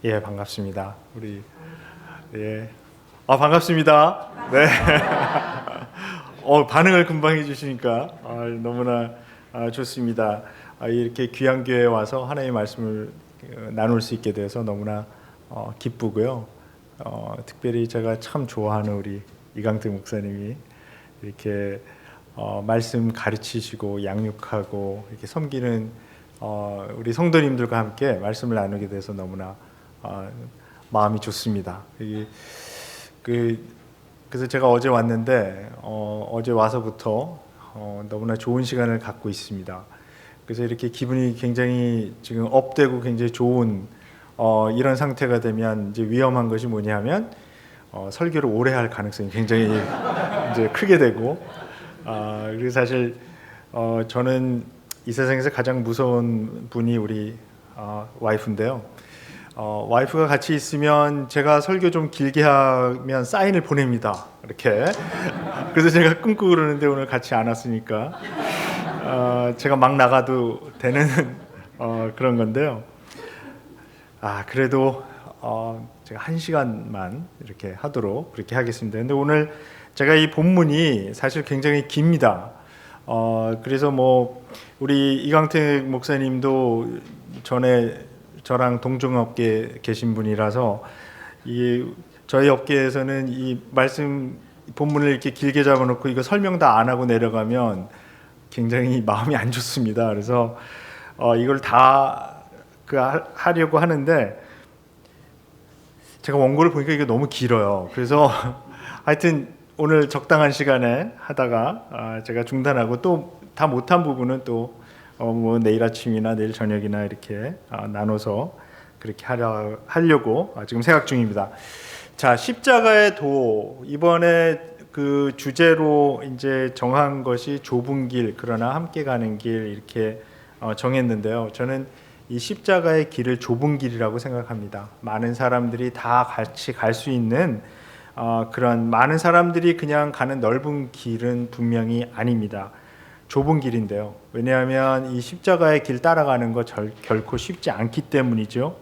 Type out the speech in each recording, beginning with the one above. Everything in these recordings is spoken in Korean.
예, 반갑습니다. 우리 예, 반갑습니다. 네. 반응을 금방 해주시니까 너무나 좋습니다. 이렇게 귀한 교회에 와서 하나님의 말씀을 나눌 수 있게 돼서 너무나 기쁘고요. 특별히 제가 참 좋아하는 우리 이강택 목사님이 이렇게 말씀 가르치시고 양육하고 이렇게 섬기는 우리 성도님들과 함께 말씀을 나누게 돼서 너무나 마음이 좋습니다. 그래서 제가 어제 왔는데 어제 와서부터 너무나 좋은 시간을 갖고 있습니다. 그래서 이렇게 기분이 굉장히 지금 업되고 굉장히 좋은 이런 상태가 되면 이제 위험한 것이 뭐냐면 설교를 오래 할 가능성이 굉장히 이제 크게 되고 그리고 사실 저는 이 세상에서 가장 무서운 분이 우리 와이프인데요. 와이프가 같이 있으면 제가 설교 좀 길게 하면 사인을 보냅니다. 이렇게. 그래서 제가 꿈꾸고 그러는데 오늘 같이 안 왔으니까 제가 막 나가도 되는 그런 건데요. 그래도 제가 1시간만 이렇게 하도록 그렇게 하겠습니다. 근데 오늘 제가 이 본문이 사실 굉장히 깁니다. 그래서 우리 이강택 목사님도 전에 저랑 동종업계에 계신 분이라서 저희 업계에서는 이 말씀 본문을 이렇게 길게 잡아놓고 이거 설명 다 안 하고 내려가면 굉장히 마음이 안 좋습니다. 그래서 이걸 다 하려고 하는데 제가 원고를 보니까 이게 너무 길어요. 그래서 하여튼 오늘 적당한 시간에 하다가 제가 중단하고 또 다 못한 부분은 또 내일 아침이나 내일 저녁이나 이렇게 나눠서 그렇게 하려고 지금 생각 중입니다. 자, 십자가의 도, 이번에 그 주제로 이제 정한 것이 좁은 길 그러나 함께 가는 길 이렇게 정했는데요. 저는 이 십자가의 길을 좁은 길이라고 생각합니다. 많은 사람들이 다 같이 갈 수 있는 그런 많은 사람들이 그냥 가는 넓은 길은 분명히 아닙니다. 좁은 길인데요. 왜냐하면 이 십자가의 길 따라가는 거 결코 쉽지 않기 때문이죠.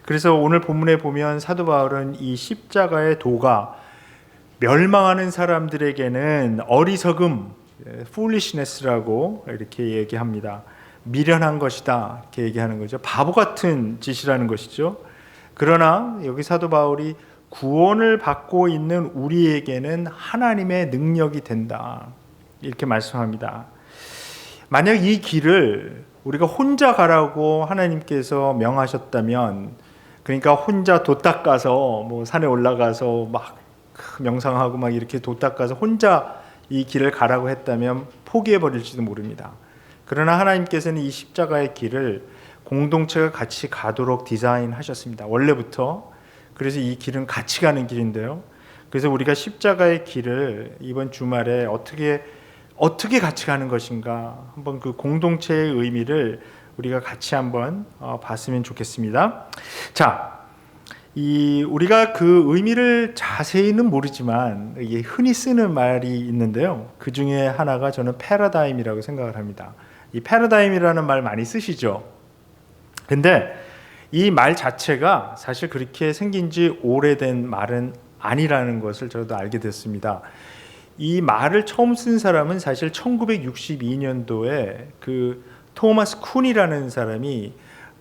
그래서 오늘 본문에 보면 사도 바울은 이 십자가의 도가 멸망하는 사람들에게는 어리석음, foolishness라고 이렇게 얘기합니다. 미련한 것이다 이렇게 얘기하는 거죠. 바보 같은 짓이라는 것이죠. 그러나 여기 사도 바울이 구원을 받고 있는 우리에게는 하나님의 능력이 된다 이렇게 말씀합니다. 만약 이 길을 우리가 혼자 가라고 하나님께서 명하셨다면, 그러니까 혼자 돛 닦아서 산에 올라가서 막 명상하고 막 이렇게 돛 닦아서 혼자 이 길을 가라고 했다면 포기해 버릴지도 모릅니다. 그러나 하나님께서는 이 십자가의 길을 공동체가 같이 가도록 디자인하셨습니다. 원래부터. 그래서 이 길은 같이 가는 길인데요. 그래서 우리가 십자가의 길을 이번 주말에 어떻게 같이 가는 것인가, 한번 그 공동체의 의미를 우리가 같이 한번 봤으면 좋겠습니다. 자, 우리가 그 의미를 자세히는 모르지만 이게 흔히 쓰는 말이 있는데요. 그 중에 하나가 저는 패러다임이라고 생각을 합니다. 이 패러다임이라는 말 많이 쓰시죠. 근데 이 말 자체가 사실 그렇게 생긴 지 오래된 말은 아니라는 것을 저도 알게 됐습니다. 이 말을 처음 쓴 사람은 사실 1962년도에 그 토마스 쿤이라는 사람이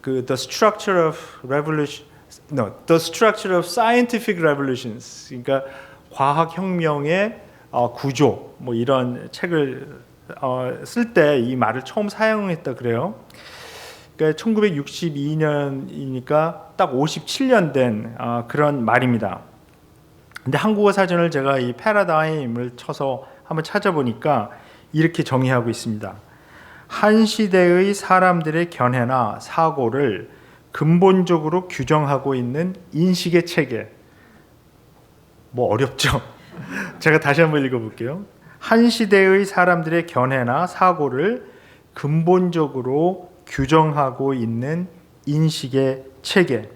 그 The Structure of Scientific Revolutions, 그러니까 과학 혁명의 구조 이런 책을 쓸 때 이 말을 처음 사용했다 그래요. 그러니까 1962년이니까 딱 57년 된 그런 말입니다. 근데 한국어 사전을 제가 이 패러다임을 쳐서 한번 찾아보니까 이렇게 정의하고 있습니다. 한 시대의 사람들의 견해나 사고를 근본적으로 규정하고 있는 인식의 체계. 어렵죠? 제가 다시 한번 읽어볼게요. 한 시대의 사람들의 견해나 사고를 근본적으로 규정하고 있는 인식의 체계.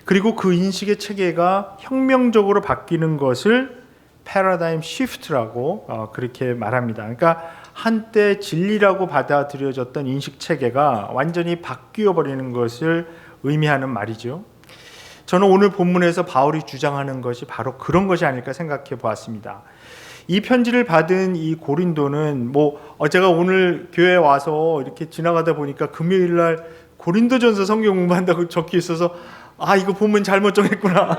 그리고 그 인식의 체계가 혁명적으로 바뀌는 것을 패러다임 시프트라고 그렇게 말합니다. 그러니까 한때 진리라고 받아들여졌던 인식 체계가 완전히 바뀌어 버리는 것을 의미하는 말이죠. 저는 오늘 본문에서 바울이 주장하는 것이 바로 그런 것이 아닐까 생각해 보았습니다. 이 편지를 받은 이 고린도는 제가 오늘 교회에 와서 이렇게 지나가다 보니까 금요일 날 고린도전서 성경 공부한다고 적혀 있어서 이거 본문 잘못 정했구나.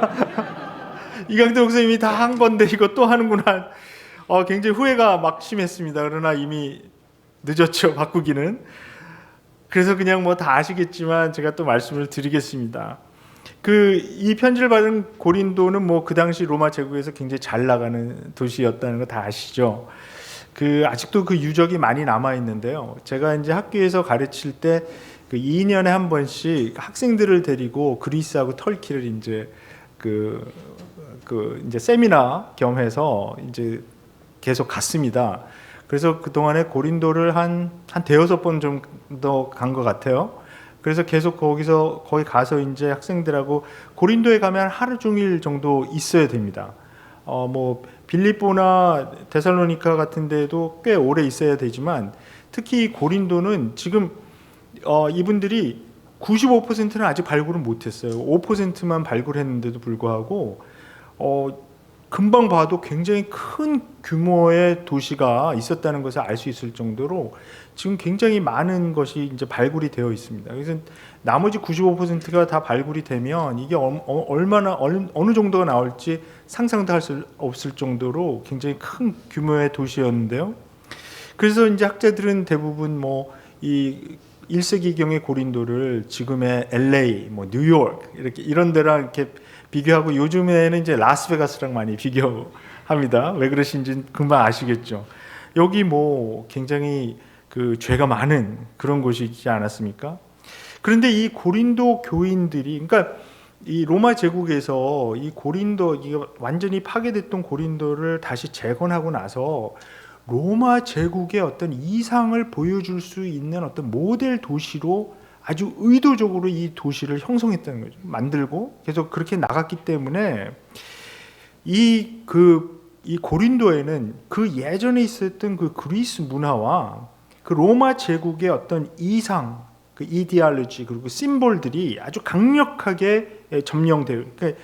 이강태 목사님이 다 한 건데 이거 또 하는구나. 굉장히 후회가 막 심했습니다. 그러나 이미 늦었죠, 바꾸기는. 그래서 그냥 다 아시겠지만 제가 또 말씀을 드리겠습니다. 이 편지를 받은 고린도는 그 당시 로마 제국에서 굉장히 잘 나가는 도시였다는 거 다 아시죠? 아직도 그 유적이 많이 남아 있는데요. 제가 이제 학교에서 가르칠 때 2년에 한 번씩 학생들을 데리고 그리스하고 터키를 이제 이제 세미나 겸해서 이제 계속 갔습니다. 그래서 그 동안에 고린도를 한 대여섯 번 정도 간 것 같아요. 그래서 계속 거기 가서 이제 학생들하고 고린도에 가면 하루 종일 정도 있어야 됩니다. 빌립보나 데살로니카 같은 데도 꽤 오래 있어야 되지만 특히 고린도는 지금 이분들이 95%는 아직 발굴을 못했어요. 5%만 발굴했는데도 불구하고 금방 봐도 굉장히 큰 규모의 도시가 있었다는 것을 알 수 있을 정도로 지금 굉장히 많은 것이 이제 발굴이 되어 있습니다. 그래서 나머지 95%가 다 발굴이 되면 이게 어느 정도가 나올지 상상도 할 수 없을 정도로 굉장히 큰 규모의 도시였는데요. 그래서 이제 학자들은 대부분 이 1세기경의 고린도를 지금의 LA, 뉴욕 이런 데랑 이렇게 비교하고 요즘에는 이제 라스베가스랑 많이 비교합니다. 왜 그러신지 금방 아시겠죠. 여기 굉장히 죄가 많은 그런 곳이지 않았습니까? 그런데 이 고린도 교인들이, 그러니까 이 로마 제국에서 이 완전히 파괴됐던 고린도를 다시 재건하고 나서 로마 제국의 어떤 이상을 보여줄 수 있는 어떤 모델 도시로 아주 의도적으로 이 도시를 형성했다는 거죠. 만들고 계속 그렇게 나갔기 때문에 이 고린도에는 예전에 있었던 그리스 문화와 로마 제국의 어떤 이상, 이디올로지 그리고 심볼들이 아주 강력하게 점령돼요. 그러니까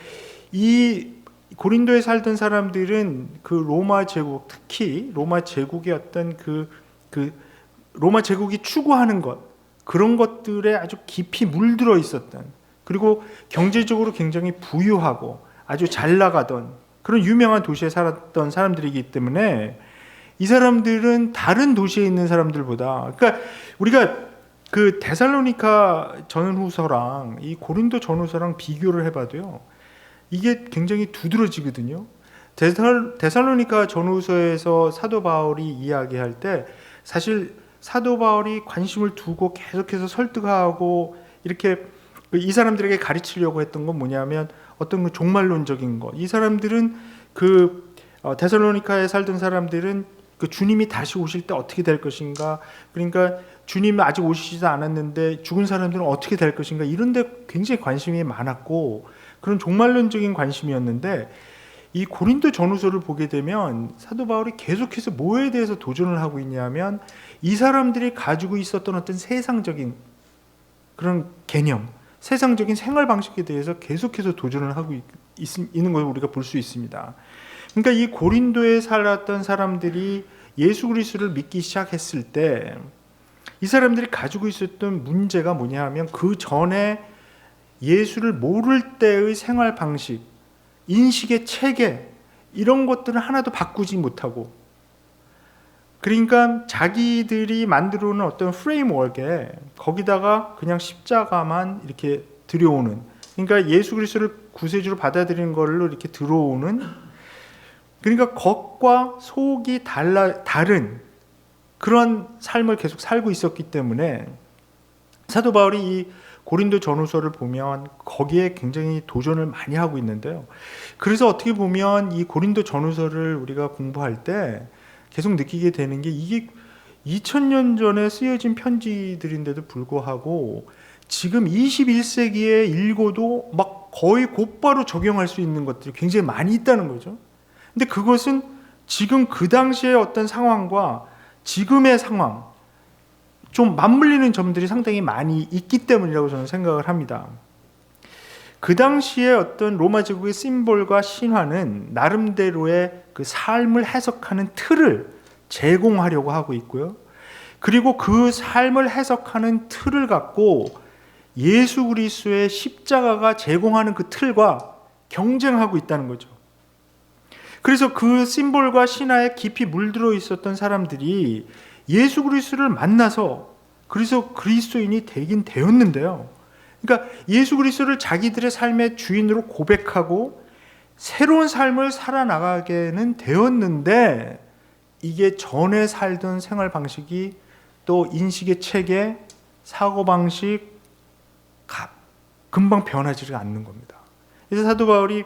이 고린도에 살던 사람들은 로마 제국, 특히 로마 제국의 어떤 로마 제국이 추구하는 그런 것들에 아주 깊이 물들어 있었던, 그리고 경제적으로 굉장히 부유하고 아주 잘 나가던 그런 유명한 도시에 살았던 사람들이기 때문에 이 사람들은 다른 도시에 있는 사람들보다, 그러니까 우리가 데살로니카 전후서랑 이 고린도 전후서랑 비교를 해봐도요, 이게 굉장히 두드러지거든요. 데살로니카 전후서에서 사도 바울이 이야기할 때 사실 사도 바울이 관심을 두고 계속해서 설득하고 이렇게 이 사람들에게 가르치려고 했던 건 뭐냐면 어떤 종말론적인 것. 이 사람들은 데살로니카에 살던 사람들은 주님이 다시 오실 때 어떻게 될 것인가, 그러니까 주님이 아직 오시지도 않았는데 죽은 사람들은 어떻게 될 것인가, 이런 데 굉장히 관심이 많았고 그런 종말론적인 관심이었는데, 이 고린도 전후서를 보게 되면 사도 바울이 계속해서 뭐에 대해서 도전을 하고 있냐면 이 사람들이 가지고 있었던 어떤 세상적인 그런 개념, 세상적인 생활 방식에 대해서 계속해서 도전을 하고 있는 것을 우리가 볼 수 있습니다. 그러니까 이 고린도에 살았던 사람들이 예수 그리스도를 믿기 시작했을 때 이 사람들이 가지고 있었던 문제가 뭐냐 하면 그 전에 예수를 모를 때의 생활 방식, 인식의 체계, 이런 것들은 하나도 바꾸지 못하고, 그러니까 자기들이 만들어 놓은 어떤 프레임워크에 거기다가 그냥 십자가만 이렇게 들여오는, 그러니까 예수 그리스도를 구세주로 받아들이는 걸로 이렇게 들어오는, 그러니까 겉과 속이 다른 그런 삶을 계속 살고 있었기 때문에 사도 바울이 이 고린도 전후서를 보면 거기에 굉장히 도전을 많이 하고 있는데요. 그래서 어떻게 보면 이 고린도 전후서를 우리가 공부할 때 계속 느끼게 되는 게, 이게 2000년 전에 쓰여진 편지들인데도 불구하고 지금 21세기에 읽어도 막 거의 곧바로 적용할 수 있는 것들이 굉장히 많이 있다는 거죠. 근데 그것은 지금 그 당시의 어떤 상황과 지금의 상황, 좀 맞물리는 점들이 상당히 많이 있기 때문이라고 저는 생각을 합니다. 그 당시에 어떤 로마 제국의 심볼과 신화는 나름대로의 그 삶을 해석하는 틀을 제공하려고 하고 있고요. 그리고 그 삶을 해석하는 틀을 갖고 예수 그리스도의 십자가가 제공하는 그 틀과 경쟁하고 있다는 거죠. 그래서 그 심볼과 신화에 깊이 물들어 있었던 사람들이 예수 그리스도를 만나서 그래서 그리스도인이 되긴 되었는데요. 그러니까 예수 그리스도를 자기들의 삶의 주인으로 고백하고 새로운 삶을 살아나가게는 되었는데, 이게 전에 살던 생활 방식이 또 인식의 체계, 사고 방식 금방 변하지가 않는 겁니다. 그래서 사도 바울이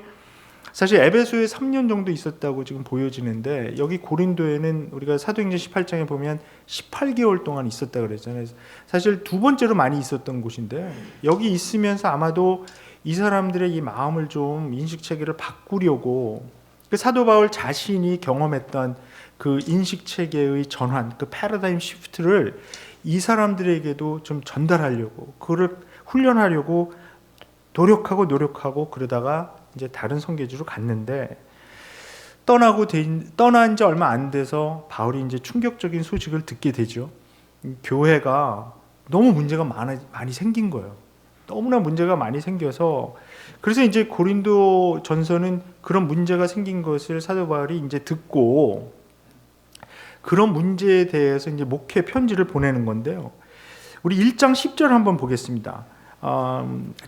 사실 에베소에 3년 정도 있었다고 지금 보여지는데, 여기 고린도에는 우리가 사도행전 18장에 보면 18개월 동안 있었다고 그랬잖아요. 사실 두 번째로 많이 있었던 곳인데, 여기 있으면서 아마도 이 사람들의 이 마음을 좀 인식 체계를 바꾸려고 그 사도 바울 자신이 경험했던 그 인식 체계의 전환, 그 패러다임 시프트를 이 사람들에게도 좀 전달하려고, 그를 훈련하려고 노력하고 그러다가 이제 다른 선교지로 갔는데, 떠난 지 얼마 안 돼서 바울이 이제 충격적인 소식을 듣게 되죠. 교회가 너무 문제가 많이 생긴 거예요. 너무나 문제가 많이 생겨서, 그래서 이제 고린도 전서는 그런 문제가 생긴 것을 사도 바울이 이제 듣고 그런 문제에 대해서 이제 목회 편지를 보내는 건데요. 우리 1장 10절 한번 보겠습니다.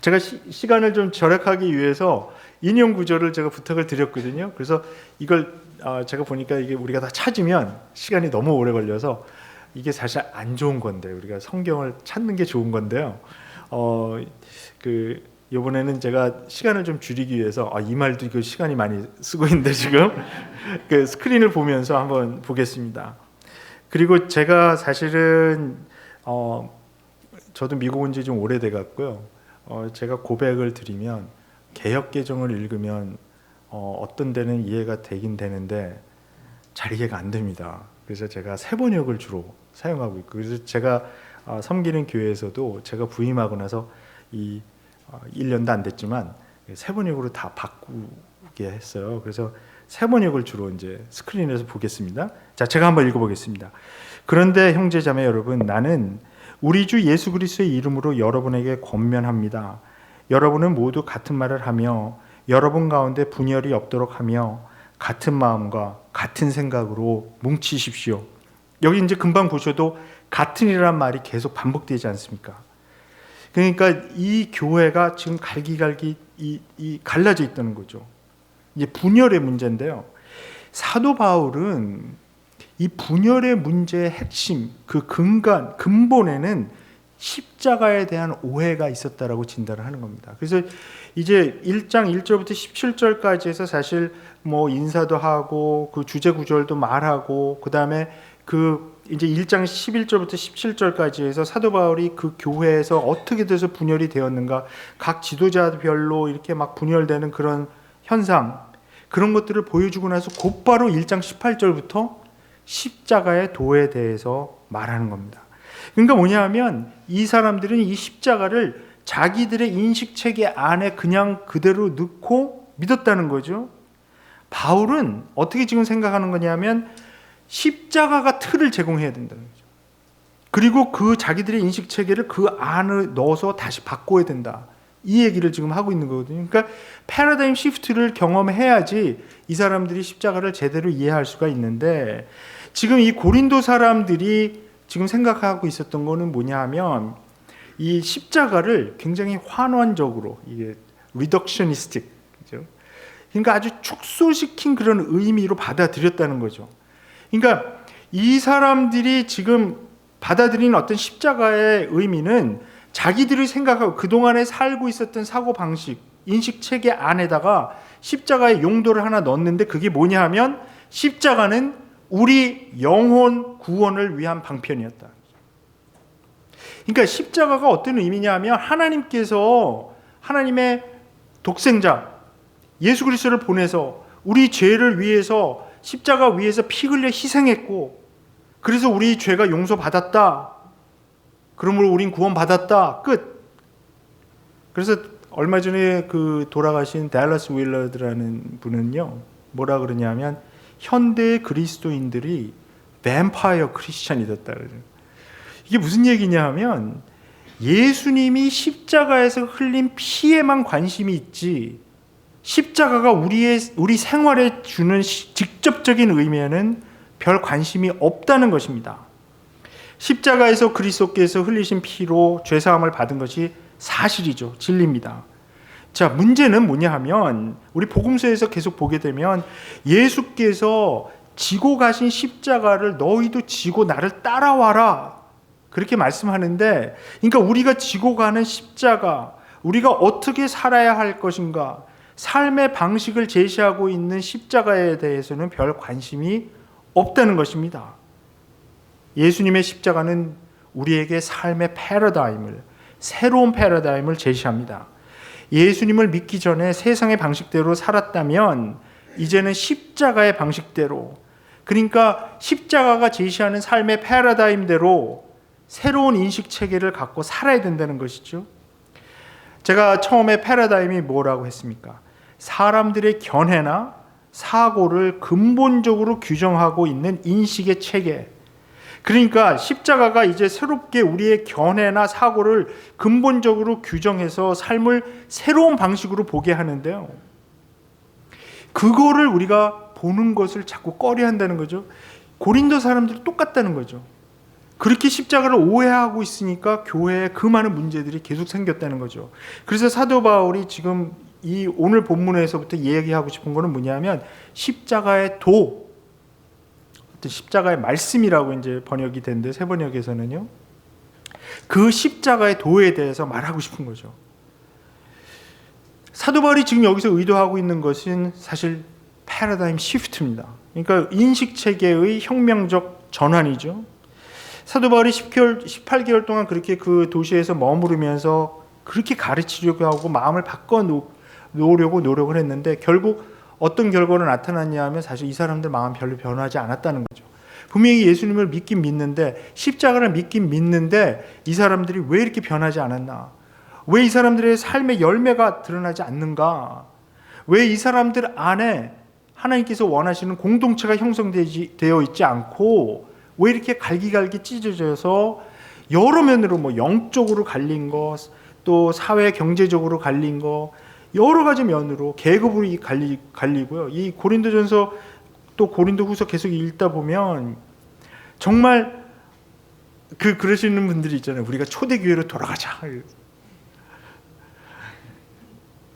제가 시간을 좀 절약하기 위해서 인용 구절을 제가 부탁을 드렸거든요. 그래서 이걸 제가 보니까 이게 우리가 다 찾으면 시간이 너무 오래 걸려서 이게 사실 안 좋은 건데, 우리가 성경을 찾는 게 좋은 건데요. 이번에는 제가 시간을 좀 줄이기 위해서 이 말도 그 시간이 많이 쓰고 있는데 지금 그 스크린을 보면서 한번 보겠습니다. 그리고 제가 사실은 저도 미국 온 지 좀 오래돼 갔고요. 제가 고백을 드리면 개역 개정을 읽으면 어떤 데는 이해가 되긴 되는데 잘 이해가 안 됩니다. 그래서 제가 세번역을 주로 사용하고 있고, 그래서 제가 섬기는 교회에서도 제가 부임하고 나서 1년도 안 됐지만 세번역으로 다 바꾸게 했어요. 그래서 세번역을 주로 이제 스크린에서 보겠습니다. 자, 제가 한번 읽어보겠습니다. 그런데 형제자매 여러분, 나는 우리 주 예수 그리스도의 이름으로 여러분에게 권면합니다. 여러분은 모두 같은 말을 하며 여러분 가운데 분열이 없도록 하며 같은 마음과 같은 생각으로 뭉치십시오. 여기 이제 금방 보셔도 같은이라는 말이 계속 반복되지 않습니까? 그러니까 이 교회가 지금 갈기갈기 갈라져 있다는 거죠. 이제 분열의 문제인데요. 사도 바울은 이 분열의 문제의 핵심, 그 근본에는 십자가에 대한 오해가 있었다라고 진단을 하는 겁니다. 그래서 이제 1장 1절부터 17절까지 해서 사실 뭐 인사도 하고 그 주제 구절도 말하고, 그다음에 그 이제 1장 11절부터 17절까지 해서 사도 바울이 그 교회에서 어떻게 돼서 분열이 되었는가, 각 지도자별로 이렇게 막 분열되는 그런 현상, 그런 것들을 보여주고 나서 곧바로 1장 18절부터 십자가의 도에 대해서 말하는 겁니다. 그러니까 뭐냐면 이 사람들은 이 십자가를 자기들의 인식체계 안에 그냥 그대로 넣고 믿었다는 거죠. 바울은 어떻게 지금 생각하는 거냐면 십자가가 틀을 제공해야 된다는 거죠. 그리고 그 자기들의 인식체계를 그 안에 넣어서 다시 바꿔야 된다, 이 얘기를 지금 하고 있는 거거든요. 그러니까 패러다임 시프트를 경험해야지 이 사람들이 십자가를 제대로 이해할 수가 있는데, 지금 이 고린도 사람들이 지금 생각하고 있었던 거는 뭐냐 하면 이 십자가를 굉장히 환원적으로, 이게 리덕셔니스틱, 그죠? 그러니까 아주 축소시킨 그런 의미로 받아들였다는 거죠. 그러니까 이 사람들이 지금 받아들인 어떤 십자가의 의미는 자기들이 생각하고 그동안에 살고 있었던 사고방식, 인식체계 안에다가 십자가의 용도를 하나 넣었는데, 그게 뭐냐 하면 십자가는 우리 영혼 구원을 위한 방편이었다. 그러니까 십자가가 어떤 의미냐 하면 하나님께서 하나님의 독생자 예수 그리스도를 보내서 우리 죄를 위해서 십자가 위에서 피 흘려 희생했고, 그래서 우리 죄가 용서받았다, 그러므로 우린 구원받았다, 끝. 그래서 얼마 전에 그 돌아가신 댈러스 윌러드라는 분은요, 뭐라 그러냐면 현대의 그리스도인들이 뱀파이어 크리스찬이 됐다 그래요. 이게 무슨 얘기냐 하면 예수님이 십자가에서 흘린 피에만 관심이 있지, 십자가가 우리 생활에 주는 직접적인 의미에는 별 관심이 없다는 것입니다. 십자가에서 그리스도께서 흘리신 피로 죄사함을 받은 것이 사실이죠. 진리입니다. 자, 문제는 뭐냐 하면 우리 복음서에서 계속 보게 되면 예수께서 지고 가신 십자가를 너희도 지고 나를 따라와라, 그렇게 말씀하는데, 그러니까 우리가 지고 가는 십자가, 우리가 어떻게 살아야 할 것인가, 삶의 방식을 제시하고 있는 십자가에 대해서는 별 관심이 없다는 것입니다. 예수님의 십자가는 우리에게 삶의 패러다임을, 새로운 패러다임을 제시합니다. 예수님을 믿기 전에 세상의 방식대로 살았다면 이제는 십자가의 방식대로, 그러니까 십자가가 제시하는 삶의 패러다임대로 새로운 인식 체계를 갖고 살아야 된다는 것이죠. 제가 처음에 패러다임이 뭐라고 했습니까? 사람들의 견해나 사고를 근본적으로 규정하고 있는 인식의 체계. 그러니까 십자가가 이제 새롭게 우리의 견해나 사고를 근본적으로 규정해서 삶을 새로운 방식으로 보게 하는데요, 그거를 우리가 보는 것을 자꾸 꺼려한다는 거죠. 고린도 사람들이 똑같다는 거죠. 그렇게 십자가를 오해하고 있으니까 교회에 그 많은 문제들이 계속 생겼다는 거죠. 그래서 사도 바울이 지금 이 오늘 본문에서부터 얘기하고 싶은 거는 뭐냐면 십자가의 도, 십자가의 말씀이라고 이제 번역이 된데 새 번역에서는요, 그 십자가의 도에 대해서 말하고 싶은 거죠. 사도 바울이 지금 여기서 의도하고 있는 것은 사실 패러다임 시프트입니다. 그러니까 인식 체계의 혁명적 전환이죠. 사도 바울이 18개월 동안 그렇게 그 도시에서 머무르면서 그렇게 가르치려고 하고 마음을 바꿔놓으려고 노력을 했는데 결국 어떤 결과로 나타났냐 하면 사실 이 사람들 마음 별로 변하지 않았다는 거죠. 분명히 예수님을 믿긴 믿는데, 십자가를 믿긴 믿는데 이 사람들이 왜 이렇게 변하지 않았나? 왜 이 사람들의 삶의 열매가 드러나지 않는가? 왜 이 사람들 안에 하나님께서 원하시는 공동체가 형성되어 있지 않고 왜 이렇게 갈기갈기 찢어져서 여러 면으로 뭐 영적으로 갈린 거, 또 사회 경제적으로 갈린 거, 여러 가지 면으로 계급으로 갈리고요. 이 고린도전서 또 고린도후서 계속 읽다 보면 정말 그러시는 분들이 있잖아요. 우리가 초대교회로 돌아가자.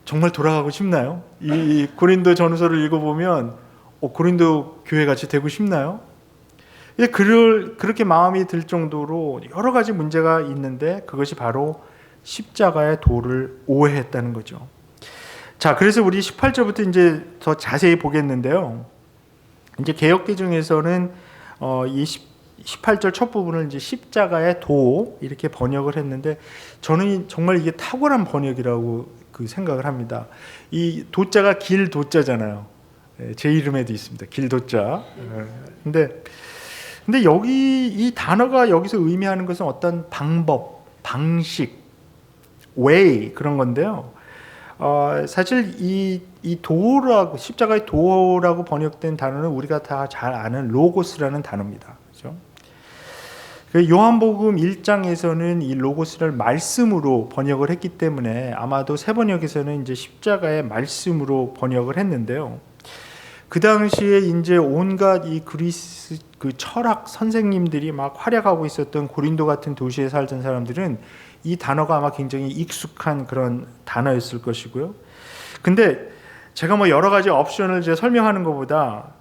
정말 돌아가고 싶나요? 이 고린도전서를 읽어보면 고린도 교회 같이 되고 싶나요? 그렇게 마음이 들 정도로 여러 가지 문제가 있는데 그것이 바로 십자가의 도를 오해했다는 거죠. 자, 그래서 우리 18절부터 이제 더 자세히 보겠는데요. 이제 개역개정에서는 이 18절 첫 부분을 이제 십자가의 도 이렇게 번역을 했는데 저는 정말 이게 탁월한 번역이라고 생각을 합니다. 이 도자가 길 도자잖아요. 제 이름에도 있습니다. 길 도자. 근데 여기 이 단어가 여기서 의미하는 것은 어떤 방법, 방식, way 그런 건데요. 사실 이 도라고, 십자가의 도라고 번역된 단어는 우리가 다 잘 아는 로고스라는 단어입니다. 그렇죠? 요한복음 1장에서는 이 로고스를 말씀으로 번역을 했기 때문에 아마도 새 번역에서는 이제 십자가의 말씀으로 번역을 했는데요. 그 당시에 이제 온갖 이 그리스 그 철학 선생님들이 막 활약하고 있었던 고린도 같은 도시에 살던 사람들은 이 단어가 아마 굉장히 익숙한 그런 단어였을 것이고요. 근데 제가 뭐 여러 가지 옵션을 제가 설명하는 것보다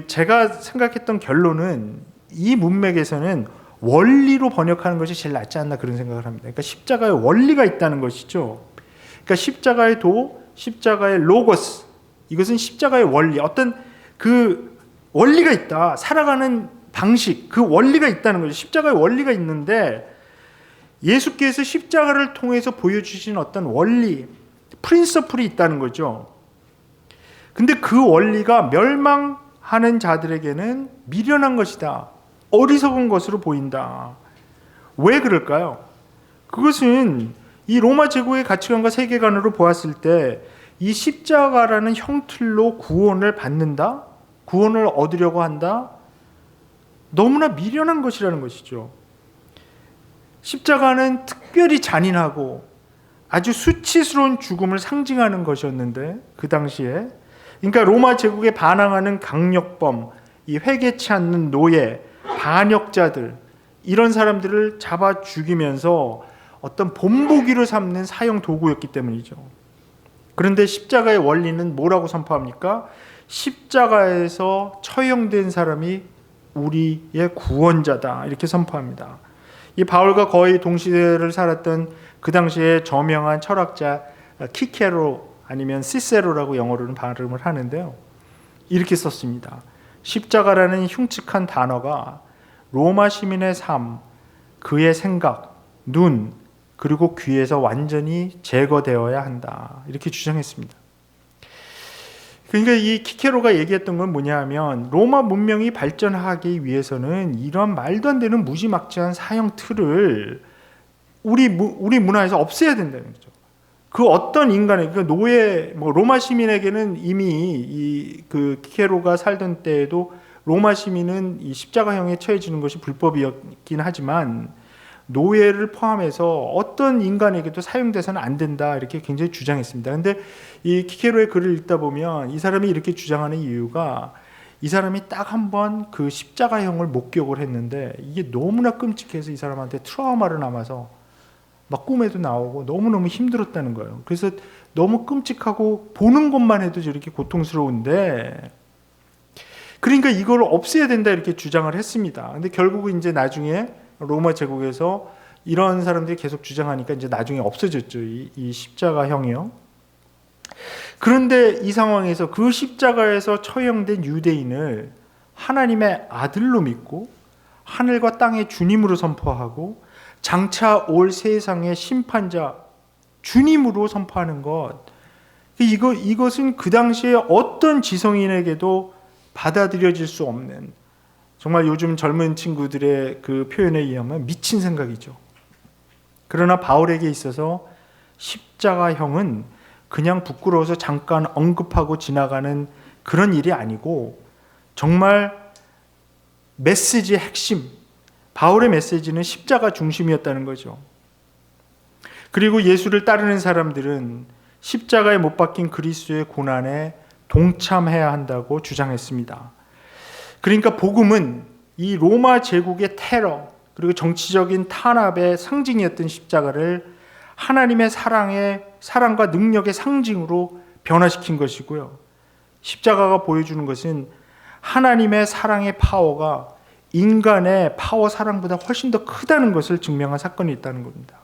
제가 생각했던 결론은 이 문맥에서는 원리로 번역하는 것이 제일 낫지 않나 그런 생각을 합니다. 그러니까 십자가의 원리가 있다는 것이죠. 그러니까 십자가의 도, 십자가의 로고스, 이것은 십자가의 원리, 어떤 그 원리가 있다. 살아가는 방식, 그 원리가 있다는 거죠. 십자가의 원리가 있는데 예수께서 십자가를 통해서 보여주신 어떤 원리, 프린서플이 있다는 거죠. 근데 그 원리가 멸망하는 자들에게는 미련한 것이다. 어리석은 것으로 보인다. 왜 그럴까요? 그것은 이 로마 제국의 가치관과 세계관으로 보았을 때 이 십자가라는 형틀로 구원을 받는다? 구원을 얻으려고 한다? 너무나 미련한 것이라는 것이죠. 십자가는 특별히 잔인하고 아주 수치스러운 죽음을 상징하는 것이었는데 그 당시에, 그러니까 로마 제국에 반항하는 강력범, 이 회개치 않는 노예, 반역자들, 이런 사람들을 잡아 죽이면서 어떤 본보기로 삼는 사형 도구였기 때문이죠. 그런데 십자가의 원리는 뭐라고 선포합니까? 십자가에서 처형된 사람이 우리의 구원자다, 이렇게 선포합니다. 이 바울과 거의 동시대를 살았던 그 당시에 저명한 철학자 키케로, 아니면 시세로라고 영어로는 발음을 하는데요, 이렇게 썼습니다. 십자가라는 흉측한 단어가 로마 시민의 삶, 그의 생각, 눈, 그리고 귀에서 완전히 제거되어야 한다, 이렇게 주장했습니다. 그러니까 이 키케로가 얘기했던 건 뭐냐 하면, 로마 문명이 발전하기 위해서는 이런 말도 안 되는 무지막지한 사형 틀을 우리 문화에서 없애야 된다는 거죠. 그 어떤 인간에게, 그 노예, 로마 시민에게는 이미 그 키케로가 살던 때에도 로마 시민은 이 십자가형에 처해지는 것이 불법이었긴 하지만 노예를 포함해서 어떤 인간에게도 사용돼서는 안 된다, 이렇게 굉장히 주장했습니다. 그런데 이 키케로의 글을 읽다 보면 이 사람이 이렇게 주장하는 이유가, 이 사람이 딱 한 번 그 십자가형을 목격을 했는데 이게 너무나 끔찍해서 이 사람한테 트라우마를 남아서 막 꿈에도 나오고 너무너무 힘들었다는 거예요. 그래서 너무 끔찍하고 보는 것만 해도 저렇게 고통스러운데, 그러니까 이걸 없애야 된다, 이렇게 주장을 했습니다. 근데 결국은 이제 나중에 로마 제국에서 이런 사람들이 계속 주장하니까 이제 나중에 없어졌죠, 이 십자가형이요. 그런데 이 상황에서 그 십자가에서 처형된 유대인을 하나님의 아들로 믿고 하늘과 땅의 주님으로 선포하고 장차 올 세상의 심판자 주님으로 선포하는 것, 이것은 그 당시에 어떤 지성인에게도 받아들여질 수 없는, 정말 요즘 젊은 친구들의 그 표현에 의하면 미친 생각이죠. 그러나 바울에게 있어서 십자가형은 그냥 부끄러워서 잠깐 언급하고 지나가는 그런 일이 아니고 정말 메시지의 핵심, 바울의 메시지는 십자가 중심이었다는 거죠. 그리고 예수를 따르는 사람들은 십자가에 못 박힌 그리스도의 고난에 동참해야 한다고 주장했습니다. 그러니까 복음은 이 로마 제국의 테러, 그리고 정치적인 탄압의 상징이었던 십자가를 하나님의 사랑과 능력의 상징으로 변화시킨 것이고요. 십자가가 보여주는 것은 하나님의 사랑의 파워가 인간의 파워 사랑보다 훨씬 더 크다는 것을 증명한 사건이 있다는 겁니다.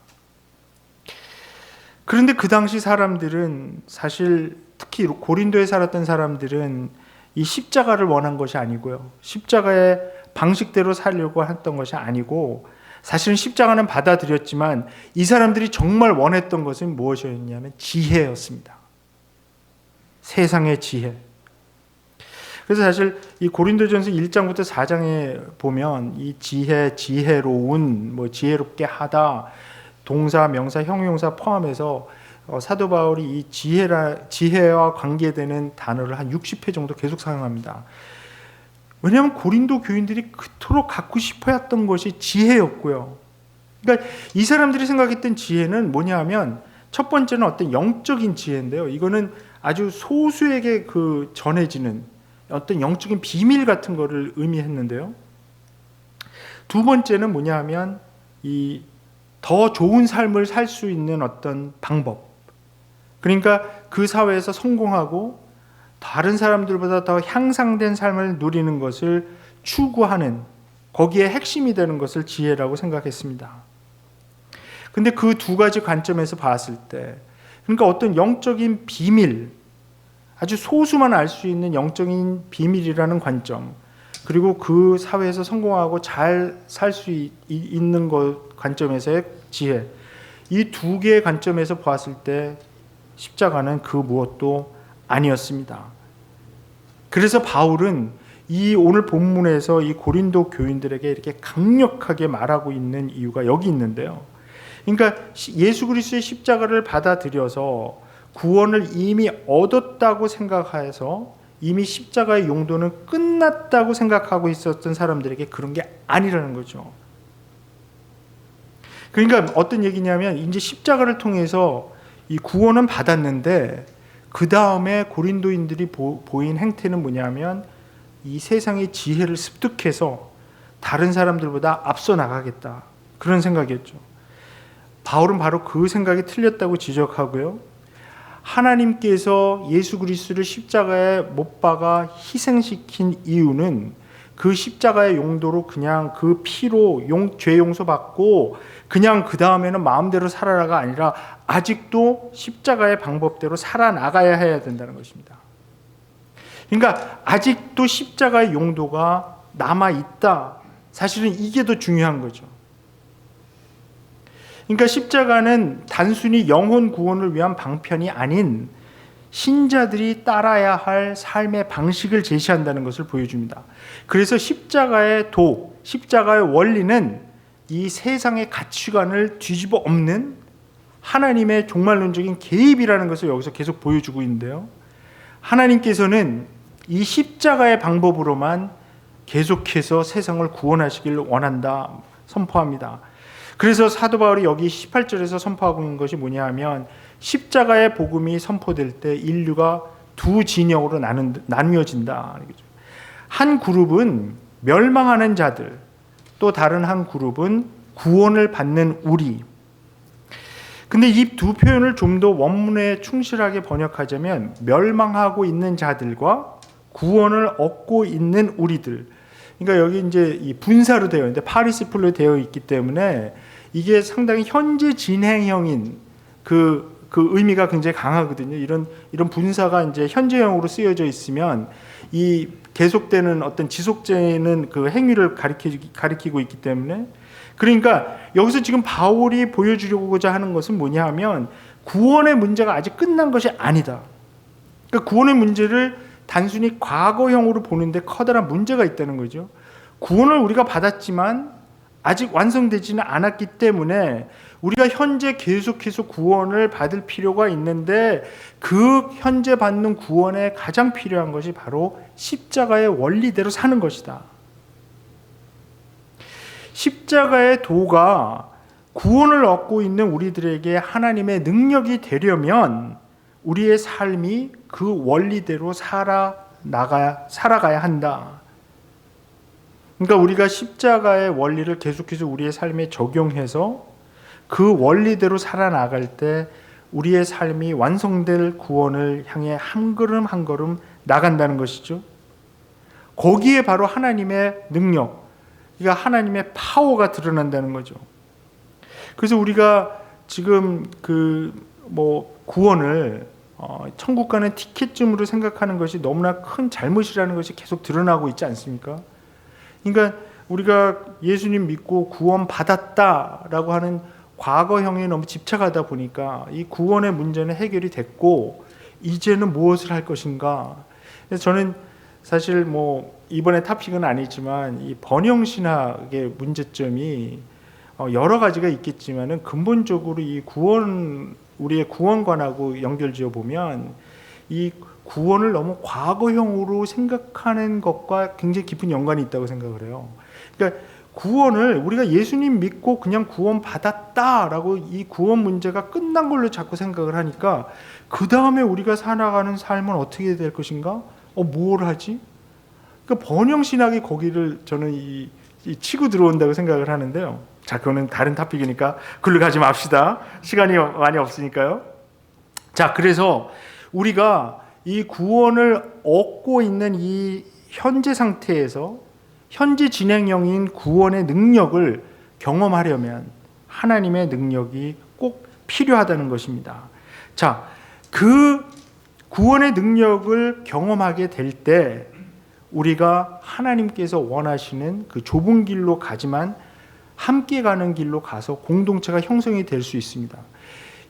그런데 그 당시 사람들은, 사실 특히 고린도에 살았던 사람들은 이 십자가를 원한 것이 아니고요, 십자가의 방식대로 살려고 했던 것이 아니고, 사실은 십자가는 받아들였지만 이 사람들이 정말 원했던 것은 무엇이었냐면 지혜였습니다. 세상의 지혜. 그래서 사실 이 고린도전서 1장부터 4장에 보면 이 지혜로운, 지혜롭게 하다, 동사, 명사, 형용사 포함해서 사도 바울이 이 지혜와 관계되는 단어를 한 60회 정도 계속 사용합니다. 왜냐하면 고린도 교인들이 그토록 갖고 싶어 했던 것이 지혜였고요. 그러니까 이 사람들이 생각했던 지혜는 뭐냐 하면, 첫 번째는 어떤 영적인 지혜인데요, 이거는 아주 소수에게 전해지는 어떤 영적인 비밀 같은 거를 의미했는데요, 두 번째는 뭐냐 하면 이 더 좋은 삶을 살 수 있는 어떤 방법, 그러니까 그 사회에서 성공하고 다른 사람들보다 더 향상된 삶을 누리는 것을 추구하는, 거기에 핵심이 되는 것을 지혜라고 생각했습니다. 근데 그 두 가지 관점에서 봤을 때, 그러니까 어떤 영적인 비밀, 아주 소수만 알 수 있는 영적인 비밀이라는 관점, 그리고 그 사회에서 성공하고 잘 살 수 있는 것 관점에서의 지혜, 이 두 개의 관점에서 보았을 때 십자가는 그 무엇도 아니었습니다. 그래서 바울은 이 오늘 본문에서 이 고린도 교인들에게 이렇게 강력하게 말하고 있는 이유가 여기 있는데요, 그러니까 예수 그리스도의 십자가를 받아들여서 구원을 이미 얻었다고 생각해서 이미 십자가의 용도는 끝났다고 생각하고 있었던 사람들에게 그런 게 아니라는 거죠. 그러니까 어떤 얘기냐면 이제 십자가를 통해서 이 구원은 받았는데 그 다음에 고린도인들이 보인 행태는 뭐냐면 이 세상의 지혜를 습득해서 다른 사람들보다 앞서 나가겠다, 그런 생각이었죠. 바울은 바로 그 생각이 틀렸다고 지적하고요. 하나님께서 예수 그리스도를 십자가에 못 박아 희생시킨 이유는 그 십자가의 용도로 그냥 그 피로 죄 용서받고 그냥 그 다음에는 마음대로 살아라가 아니라 아직도 십자가의 방법대로 살아나가야 해야 된다는 것입니다. 그러니까 아직도 십자가의 용도가 남아있다. 사실은 이게 더 중요한 거죠. 그러니까 십자가는 단순히 영혼 구원을 위한 방편이 아닌 신자들이 따라야 할 삶의 방식을 제시한다는 것을 보여줍니다. 그래서 십자가의 십자가의 원리는 이 세상의 가치관을 뒤집어 엎는 하나님의 종말론적인 개입이라는 것을 여기서 계속 보여주고 있는데요. 하나님께서는 이 십자가의 방법으로만 계속해서 세상을 구원하시길 원한다, 선포합니다. 그래서 사도 바울이 여기 18절에서 선포하고 있는 것이 뭐냐 하면 십자가의 복음이 선포될 때 인류가 두 진영으로 나뉘어진다. 한 그룹은 멸망하는 자들, 또 다른 한 그룹은 구원을 받는 우리. 근데 이 두 표현을 좀 더 원문에 충실하게 번역하자면 멸망하고 있는 자들과 구원을 얻고 있는 우리들. 그러니까 여기 이제 이 분사로 되어 있는데 파리시플로 되어 있기 때문에 이게 상당히 현재 진행형인 그 의미가 굉장히 강하거든요. 이런 분사가 이제 현재형으로 쓰여져 있으면 이 계속되는 어떤 지속되는 그 행위를 가리키고 있기 때문에, 그러니까 여기서 지금 바울이 보여주려고자 하는 것은 뭐냐 하면 구원의 문제가 아직 끝난 것이 아니다. 그러니까 구원의 문제를 단순히 과거형으로 보는데 커다란 문제가 있다는 거죠. 구원을 우리가 받았지만 아직 완성되지는 않았기 때문에 우리가 현재 계속해서 구원을 받을 필요가 있는데 그 현재 받는 구원에 가장 필요한 것이 바로 십자가의 원리대로 사는 것이다. 십자가의 도가 구원을 얻고 있는 우리들에게 하나님의 능력이 되려면 우리의 삶이 그 원리대로 살아가야 한다. 그러니까 우리가 십자가의 원리를 계속해서 우리의 삶에 적용해서 그 원리대로 살아나갈 때 우리의 삶이 완성될 구원을 향해 한 걸음 한 걸음 나간다는 것이죠. 거기에 바로 하나님의 능력, 그러니까 하나님의 파워가 드러난다는 거죠. 그래서 우리가 지금 구원을 천국 가는 티켓쯤으로 생각하는 것이 너무나 큰 잘못이라는 것이 계속 드러나고 있지 않습니까? 그러니까 우리가 예수님 믿고 구원 받았다라고 하는 과거형에 너무 집착하다 보니까 이 구원의 문제는 해결이 됐고 이제는 무엇을 할 것인가? 그래서 저는 사실 이번에 토픽은 아니지만 이 번영신학의 문제점이 여러 가지가 있겠지만은 근본적으로 이 우리의 구원관하고 연결지어 보면 이 구원을 너무 과거형으로 생각하는 것과 굉장히 깊은 연관이 있다고 생각을 해요. 그러니까 구원을 우리가 예수님 믿고 그냥 구원 받았다라고 이 구원 문제가 끝난 걸로 자꾸 생각을 하니까 그 다음에 우리가 살아가는 삶은 어떻게 될 것인가? 뭘 하지? 그러니까 번영신학이 거기를 저는 이 치고 들어온다고 생각을 하는데요. 자, 그거는 다른 토픽이니까 글로 가지 맙시다. 시간이 많이 없으니까요. 자, 그래서 우리가 이 구원을 얻고 있는 이 현재 상태에서 현재 진행형인 구원의 능력을 경험하려면 하나님의 능력이 꼭 필요하다는 것입니다. 자, 그 구원의 능력을 경험하게 될 때 우리가 하나님께서 원하시는 그 좁은 길로 가지만 함께 가는 길로 가서 공동체가 형성이 될 수 있습니다.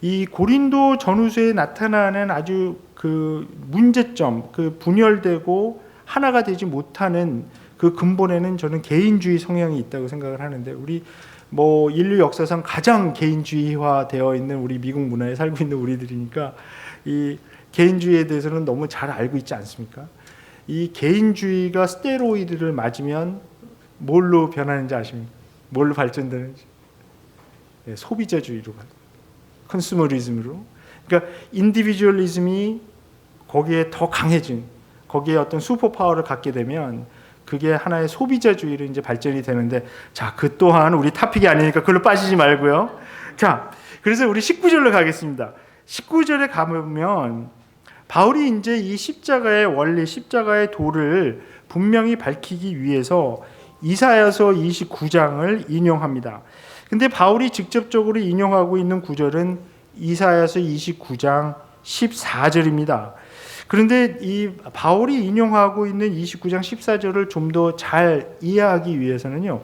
이 고린도 전후서에 나타나는 아주 그 문제점, 그 분열되고 하나가 되지 못하는 그 근본에는 저는 개인주의 성향이 있다고 생각을 하는데, 우리 뭐 인류 역사상 가장 개인주의화 되어 있는 우리 미국 문화에 살고 있는 우리들이니까 이 개인주의에 대해서는 너무 잘 알고 있지 않습니까? 이 개인주의가 스테로이드를 맞으면 뭘로 변하는지 아십니까? 뭘로 발전되는지? 네, 소비자주의로, 컨슈머리즘으로. 그러니까 인디비주얼리즘이 거기에 더 강해진, 거기에 어떤 슈퍼파워를 갖게 되면 그게 하나의 소비자주의로 이제 발전이 되는데, 자, 그 또한 우리 토픽이 아니니까 그걸로 빠지지 말고요. 자, 그래서 우리 19절로 가겠습니다. 19절에 가보면 바울이 이제 이 십자가의 원리, 십자가의 도를 분명히 밝히기 위해서 이사야서 29장을 인용합니다. 근데 바울이 직접적으로 인용하고 있는 구절은 이사야서 29장 14절입니다. 그런데 이 바울이 인용하고 있는 29장 14절을 좀 더 잘 이해하기 위해서는요,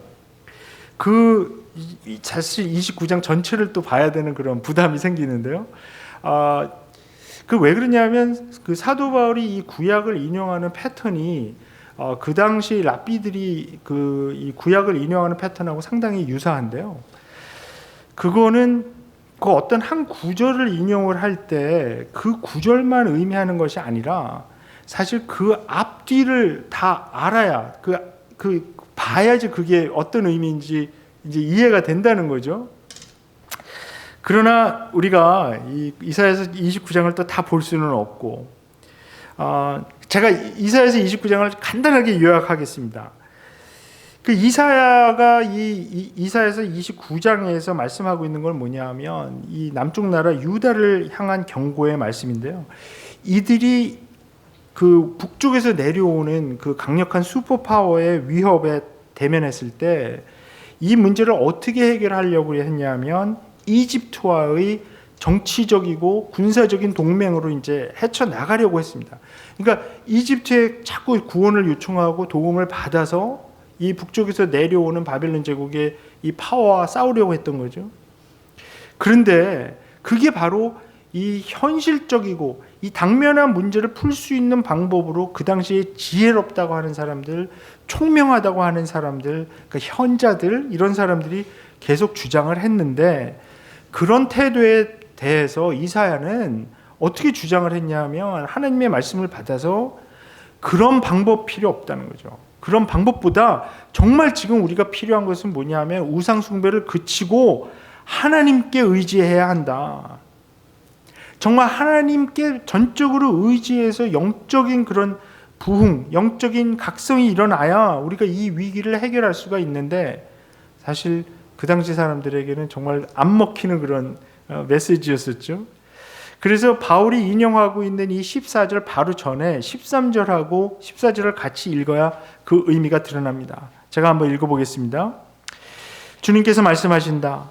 사실 29장 전체를 또 봐야 되는 그런 부담이 생기는데요. 그 왜 그러냐면 그 사도 바울이 이 구약을 인용하는 패턴이 그 당시 랍비들이 이 구약을 인용하는 패턴하고 상당히 유사한데요. 그거는 그 어떤 한 구절을 인용을 할 때 그 구절만 의미하는 것이 아니라 사실 그 앞뒤를 다 알아야 봐야지 그게 어떤 의미인지 이제 이해가 된다는 거죠. 그러나 우리가 이사야서 29장을 또 다 볼 수는 없고, 제가 이사야서 29장을 간단하게 요약하겠습니다. 그 이사야가 이사야서 29장에서 말씀하고 있는 건 뭐냐면 이 남쪽 나라 유다를 향한 경고의 말씀인데요. 이들이 그 북쪽에서 내려오는 그 강력한 슈퍼파워의 위협에 대면했을 때 이 문제를 어떻게 해결하려고 했냐면 이집트와의 정치적이고 군사적인 동맹으로 이제 헤쳐나가려고 했습니다. 그러니까 이집트에 자꾸 구원을 요청하고 도움을 받아서 이 북쪽에서 내려오는 바벨론 제국의 이 파워와 싸우려고 했던 거죠. 그런데 그게 바로 이 현실적이고 이 당면한 문제를 풀 수 있는 방법으로 그 당시에 지혜롭다고 하는 사람들, 총명하다고 하는 사람들, 그러니까 현자들, 이런 사람들이 계속 주장을 했는데, 그런 태도에 대해서 이사야는 어떻게 주장을 했냐면 하나님의 말씀을 받아서 그런 방법 필요 없다는 거죠. 그런 방법보다 정말 지금 우리가 필요한 것은 뭐냐면 우상 숭배를 그치고 하나님께 의지해야 한다. 정말 하나님께 전적으로 의지해서 영적인 그런 부흥, 영적인 각성이 일어나야 우리가 이 위기를 해결할 수가 있는데, 사실 그 당시 사람들에게는 정말 안 먹히는 그런 메시지였었죠. 그래서 바울이 인용하고 있는 이 14절 바로 전에 13절하고 14절을 같이 읽어야 그 의미가 드러납니다. 제가 한번 읽어보겠습니다. 주님께서 말씀하신다.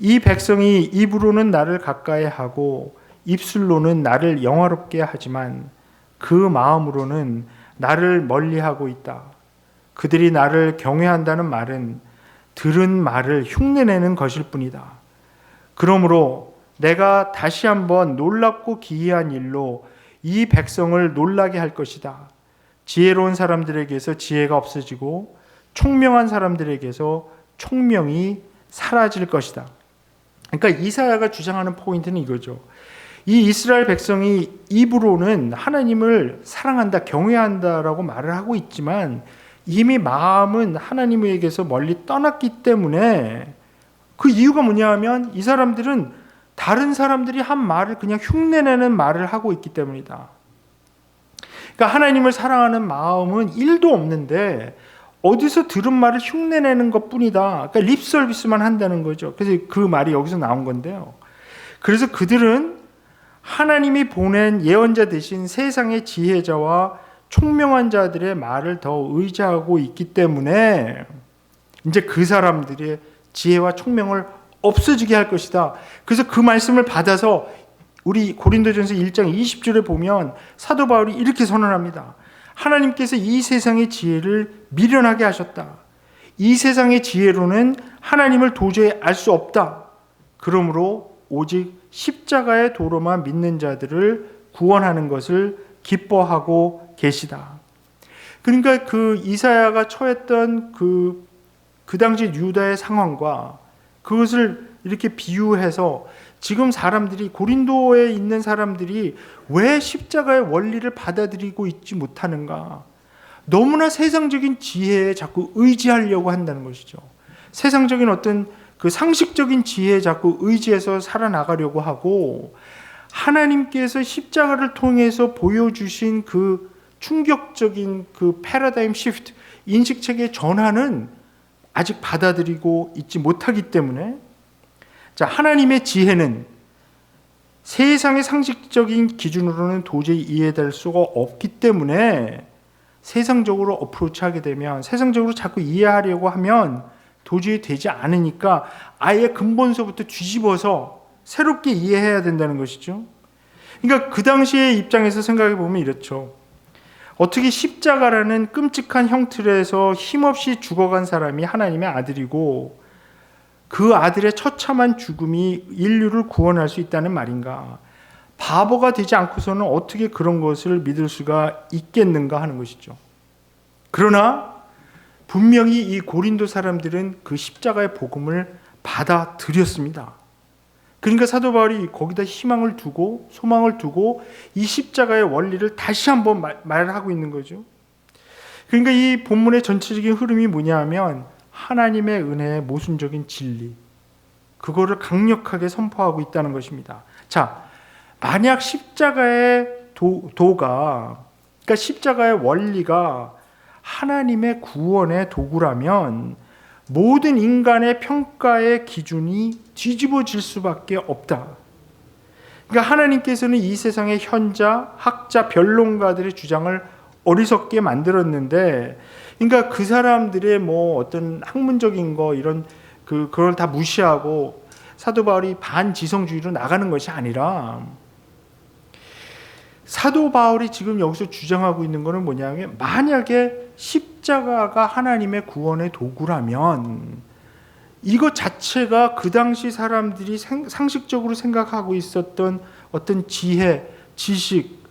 이 백성이 입으로는 나를 가까이 하고 입술로는 나를 영화롭게 하지만 그 마음으로는 나를 멀리하고 있다. 그들이 나를 경외한다는 말은 들은 말을 흉내내는 것일 뿐이다. 그러므로 내가 다시 한번 놀랍고 기이한 일로 이 백성을 놀라게 할 것이다. 지혜로운 사람들에게서 지혜가 없어지고 총명한 사람들에게서 총명이 사라질 것이다. 그러니까 이사야가 주장하는 포인트는 이거죠. 이 이스라엘 백성이 입으로는 하나님을 사랑한다, 경외한다라고 말을 하고 있지만 이미 마음은 하나님에게서 멀리 떠났기 때문에, 그 이유가 뭐냐 하면 이 사람들은 다른 사람들이 한 말을 그냥 흉내내는 말을 하고 있기 때문이다. 그러니까 하나님을 사랑하는 마음은 1도 없는데 어디서 들은 말을 흉내내는 것뿐이다. 그러니까 립 서비스만 한다는 거죠. 그래서 그 말이 여기서 나온 건데요. 그래서 그들은 하나님이 보낸 예언자 대신 세상의 지혜자와 총명한 자들의 말을 더 의지하고 있기 때문에 이제 그 사람들의 지혜와 총명을 없어지게 할 것이다. 그래서 그 말씀을 받아서 우리 고린도전서 1장 20절에 보면 사도 바울이 이렇게 선언합니다. 하나님께서 이 세상의 지혜를 미련하게 하셨다. 이 세상의 지혜로는 하나님을 도저히 알 수 없다. 그러므로 오직 십자가의 도로만 믿는 자들을 구원하는 것을 기뻐하고 계시다. 그러니까 그 이사야가 처했던 그 당시 유다의 상황과 그것을 이렇게 비유해서 지금 사람들이, 고린도에 있는 사람들이 왜 십자가의 원리를 받아들이고 있지 못하는가? 너무나 세상적인 지혜에 자꾸 의지하려고 한다는 것이죠. 세상적인 어떤 그 상식적인 지혜에 자꾸 의지해서 살아나가려고 하고, 하나님께서 십자가를 통해서 보여주신 그 충격적인 그 패러다임 시프트, 인식체계 전환은 아직 받아들이고 있지 못하기 때문에, 자, 하나님의 지혜는 세상의 상식적인 기준으로는 도저히 이해될 수가 없기 때문에 세상적으로 어프로치하게 되면, 세상적으로 자꾸 이해하려고 하면 도저히 되지 않으니까 아예 근본서부터 뒤집어서 새롭게 이해해야 된다는 것이죠. 그러니까 그 당시의 입장에서 생각해 보면 이렇죠. 어떻게 십자가라는 끔찍한 형틀에서 힘없이 죽어간 사람이 하나님의 아들이고 그 아들의 처참한 죽음이 인류를 구원할 수 있다는 말인가? 바보가 되지 않고서는 어떻게 그런 것을 믿을 수가 있겠는가 하는 것이죠. 그러나 분명히 이 고린도 사람들은 그 십자가의 복음을 받아들였습니다. 그러니까 사도 바울이 거기다 희망을 두고 소망을 두고 이 십자가의 원리를 다시 한번 말하고 있는 거죠. 그러니까 이 본문의 전체적인 흐름이 뭐냐 하면 하나님의 은혜의 모순적인 진리, 그거를 강력하게 선포하고 있다는 것입니다. 자, 만약 십자가의 도가, 그러니까 십자가의 원리가 하나님의 구원의 도구라면 모든 인간의 평가의 기준이 뒤집어질 수밖에 없다. 그러니까 하나님께서는 이 세상의 현자, 학자, 변론가들의 주장을 어리석게 만들었는데, 그러니까 그 사람들의 뭐 어떤 학문적인 거 이런 그걸 다 무시하고 사도 바울이 반지성주의로 나가는 것이 아니라, 사도 바울이 지금 여기서 주장하고 있는 것은 뭐냐면, 만약에 십자가가 하나님의 구원의 도구라면 이것 자체가 그 당시 사람들이 상식적으로 생각하고 있었던 어떤 지혜, 지식,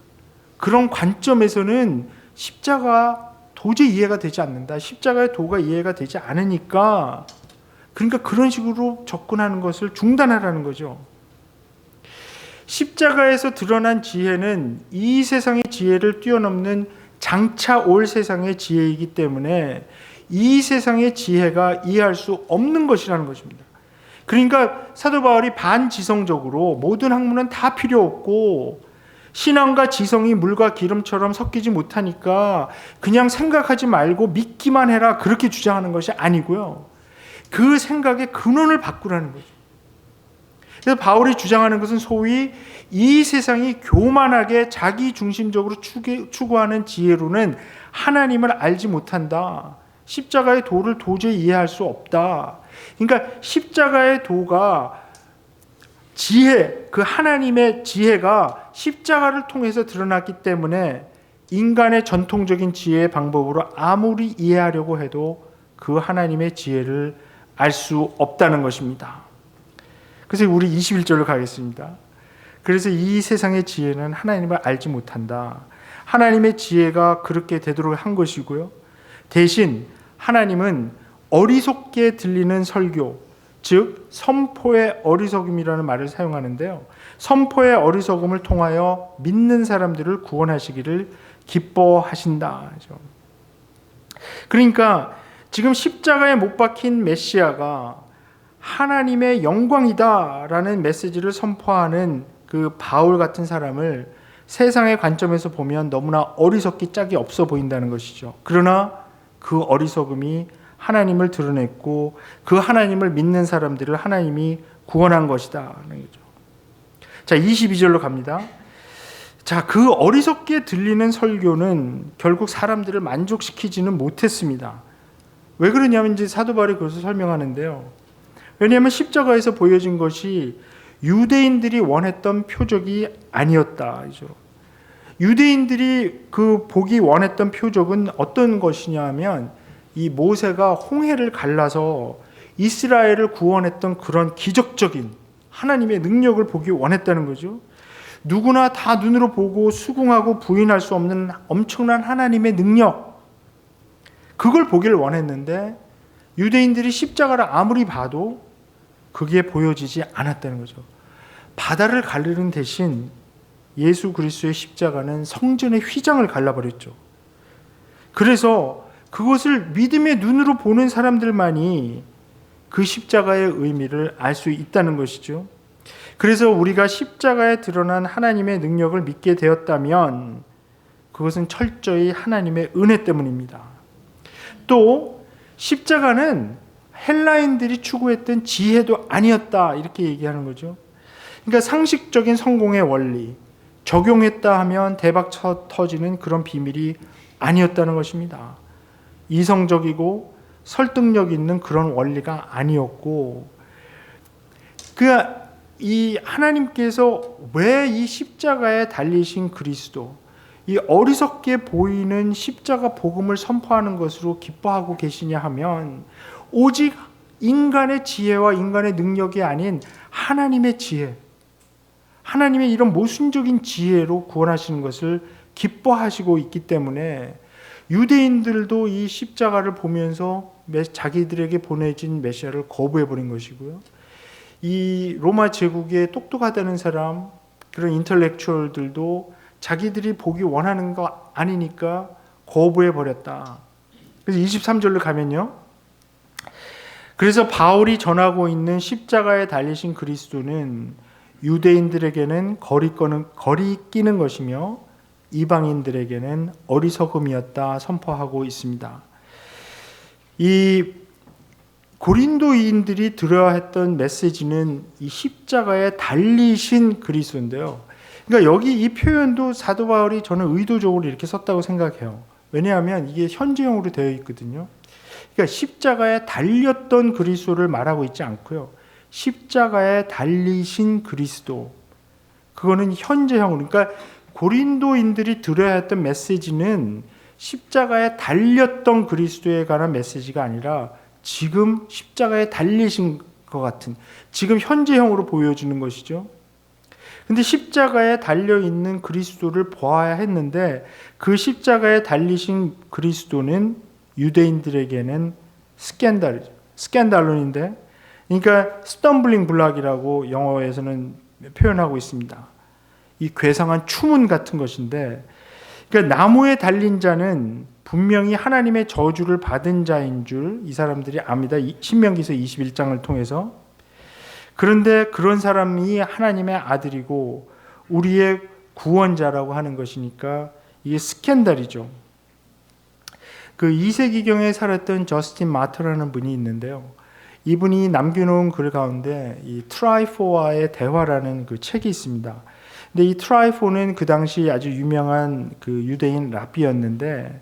그런 관점에서는 십자가 도저히 이해가 되지 않는다. 십자가의 도가 이해가 되지 않으니까, 그러니까 그런 식으로 접근하는 것을 중단하라는 거죠. 십자가에서 드러난 지혜는 이 세상의 지혜를 뛰어넘는 장차 올 세상의 지혜이기 때문에 이 세상의 지혜가 이해할 수 없는 것이라는 것입니다. 그러니까 사도 바울이 반지성적으로 모든 학문은 다 필요 없고 신앙과 지성이 물과 기름처럼 섞이지 못하니까 그냥 생각하지 말고 믿기만 해라, 그렇게 주장하는 것이 아니고요. 그 생각의 근원을 바꾸라는 거죠. 그래서 바울이 주장하는 것은 소위 이 세상이 교만하게 자기 중심적으로 추구하는 지혜로는 하나님을 알지 못한다. 십자가의 도를 도저히 이해할 수 없다. 그러니까 십자가의 도가 지혜, 그 하나님의 지혜가 십자가를 통해서 드러났기 때문에 인간의 전통적인 지혜의 방법으로 아무리 이해하려고 해도 그 하나님의 지혜를 알 수 없다는 것입니다. 그래서 우리 21절로 가겠습니다. 그래서 이 세상의 지혜는 하나님을 알지 못한다. 하나님의 지혜가 그렇게 되도록 한 것이고요. 대신 하나님은 어리석게 들리는 설교, 즉 선포의 어리석음이라는 말을 사용하는데요. 선포의 어리석음을 통하여 믿는 사람들을 구원하시기를 기뻐하신다. 그러니까 지금 십자가에 못 박힌 메시아가 하나님의 영광이다라는 메시지를 선포하는 그 바울 같은 사람을 세상의 관점에서 보면 너무나 어리석기 짝이 없어 보인다는 것이죠. 그러나 그 어리석음이 하나님을 드러냈고 그 하나님을 믿는 사람들을 하나님이 구원한 것이다. 자, 22절로 갑니다. 자, 그 어리석게 들리는 설교는 결국 사람들을 만족시키지는 못했습니다. 왜 그러냐면 이제 사도 바울이 그것을 설명하는데요. 왜냐하면 십자가에서 보여진 것이 유대인들이 원했던 표적이 아니었다. 유대인들이 그 보기 원했던 표적은 어떤 것이냐면 이 모세가 홍해를 갈라서 이스라엘을 구원했던 그런 기적적인 하나님의 능력을 보기 원했다는 거죠. 누구나 다 눈으로 보고 수긍하고 부인할 수 없는 엄청난 하나님의 능력, 그걸 보기를 원했는데 유대인들이 십자가를 아무리 봐도 그게 보여지지 않았다는 거죠. 바다를 가르는 대신 예수 그리스도의 십자가는 성전의 휘장을 갈라버렸죠. 그래서 그것을 믿음의 눈으로 보는 사람들만이 그 십자가의 의미를 알 수 있다는 것이죠. 그래서 우리가 십자가에 드러난 하나님의 능력을 믿게 되었다면 그것은 철저히 하나님의 은혜 때문입니다. 또 십자가는 헬라인들이 추구했던 지혜도 아니었다, 이렇게 얘기하는 거죠. 그러니까 상식적인 성공의 원리, 적용했다 하면 대박 터지는 그런 비밀이 아니었다는 것입니다. 이성적이고 설득력 있는 그런 원리가 아니었고, 이 하나님께서 왜 이 십자가에 달리신 그리스도, 이 어리석게 보이는 십자가 복음을 선포하는 것으로 기뻐하고 계시냐 하면, 오직 인간의 지혜와 인간의 능력이 아닌 하나님의 지혜, 하나님의 이런 모순적인 지혜로 구원하시는 것을 기뻐하시고 있기 때문에 유대인들도 이 십자가를 보면서 자기들에게 보내진 메시아를 거부해버린 것이고요. 이 로마 제국에 똑똑하다는 사람, 그런 인텔렉추얼들도 자기들이 보기 원하는 거 아니니까 거부해버렸다. 그래서 23절로 가면요, 그래서 바울이 전하고 있는 십자가에 달리신 그리스도는 유대인들에게는 거리 끼는 것이며 이방인들에게는 어리석음이었다 선포하고 있습니다. 이 고린도인들이 들어야 했던 메시지는 이 십자가에 달리신 그리스도인데요. 그러니까 여기 이 표현도 사도 바울이 저는 의도적으로 이렇게 썼다고 생각해요. 왜냐하면 이게 현재형으로 되어 있거든요. 그러니까 십자가에 달렸던 그리스도를 말하고 있지 않고요. 십자가에 달리신 그리스도, 그거는 현재형으로, 그러니까 고린도인들이 들어야 했던 메시지는 십자가에 달렸던 그리스도에 관한 메시지가 아니라 지금 십자가에 달리신 것 같은, 지금 현재형으로 보여주는 것이죠. 근데 십자가에 달려있는 그리스도를 보아야 했는데 그 십자가에 달리신 그리스도는 유대인들에게는 스캔달론인데, 그러니까 스텀블링 블락이라고 영어에서는 표현하고 있습니다. 이 괴상한 추문 같은 것인데, 그러니까 나무에 달린 자는 분명히 하나님의 저주를 받은 자인 줄 이 사람들이 압니다. 신명기서 21장을 통해서. 그런데 그런 사람이 하나님의 아들이고 우리의 구원자라고 하는 것이니까 이게 스캔들이죠. 그 2세기경에 살았던 저스틴 마터라는 분이 있는데요. 이분이 남겨놓은 글 가운데 이 트라이포와의 대화라는 그 책이 있습니다. 근데 이 트라이포는 그 당시 아주 유명한 그 유대인 랍비였는데,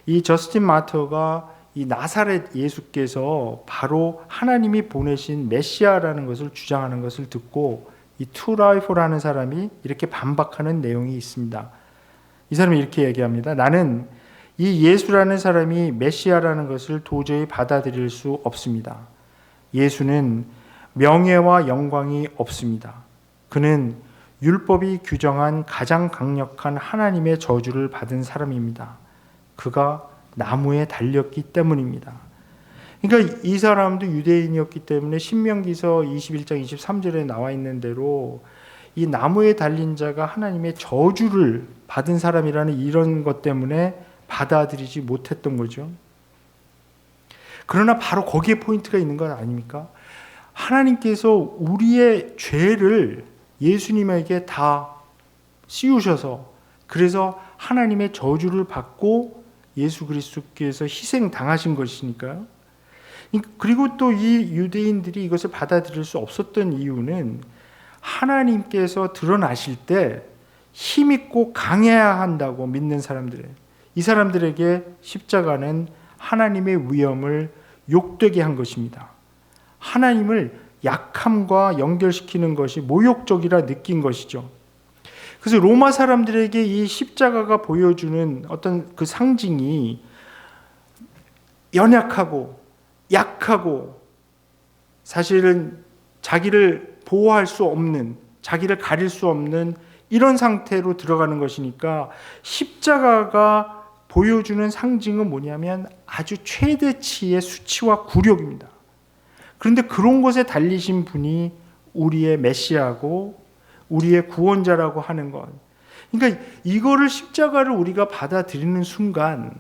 이 저스틴 마터가 이 나사렛 예수께서 바로 하나님이 보내신 메시아라는 것을 주장하는 것을 듣고 이 트라이포라는 사람이 이렇게 반박하는 내용이 있습니다. 이 사람이 이렇게 얘기합니다. 나는 이 예수라는 사람이 메시아라는 것을 도저히 받아들일 수 없습니다. 예수는 명예와 영광이 없습니다. 그는 율법이 규정한 가장 강력한 하나님의 저주를 받은 사람입니다. 그가 나무에 달렸기 때문입니다. 그러니까 이 사람도 유대인이었기 때문에 신명기서 21장 23절에 나와 있는 대로 이 나무에 달린 자가 하나님의 저주를 받은 사람이라는 이런 것 때문에 받아들이지 못했던 거죠. 그러나 바로 거기에 포인트가 있는 것 아닙니까? 하나님께서 우리의 죄를 예수님에게 다 씌우셔서, 그래서 하나님의 저주를 받고 예수 그리스도께서 희생당하신 것이니까요. 그리고 또 이 유대인들이 이것을 받아들일 수 없었던 이유는 하나님께서 드러나실 때 힘있고 강해야 한다고 믿는 사람들이에요. 이 사람들에게 십자가는 하나님의 위엄을 욕되게 한 것입니다. 하나님을 약함과 연결시키는 것이 모욕적이라 느낀 것이죠. 그래서 로마 사람들에게 이 십자가가 보여주는 어떤 그 상징이 연약하고 약하고 사실은 자기를 보호할 수 없는, 자기를 가릴 수 없는 이런 상태로 들어가는 것이니까 십자가가 보여주는 상징은 뭐냐면 아주 최대치의 수치와 굴욕입니다. 그런데 그런 것에 달리신 분이 우리의 메시아고 우리의 구원자라고 하는 것. 그러니까 이거를 십자가를 우리가 받아들이는 순간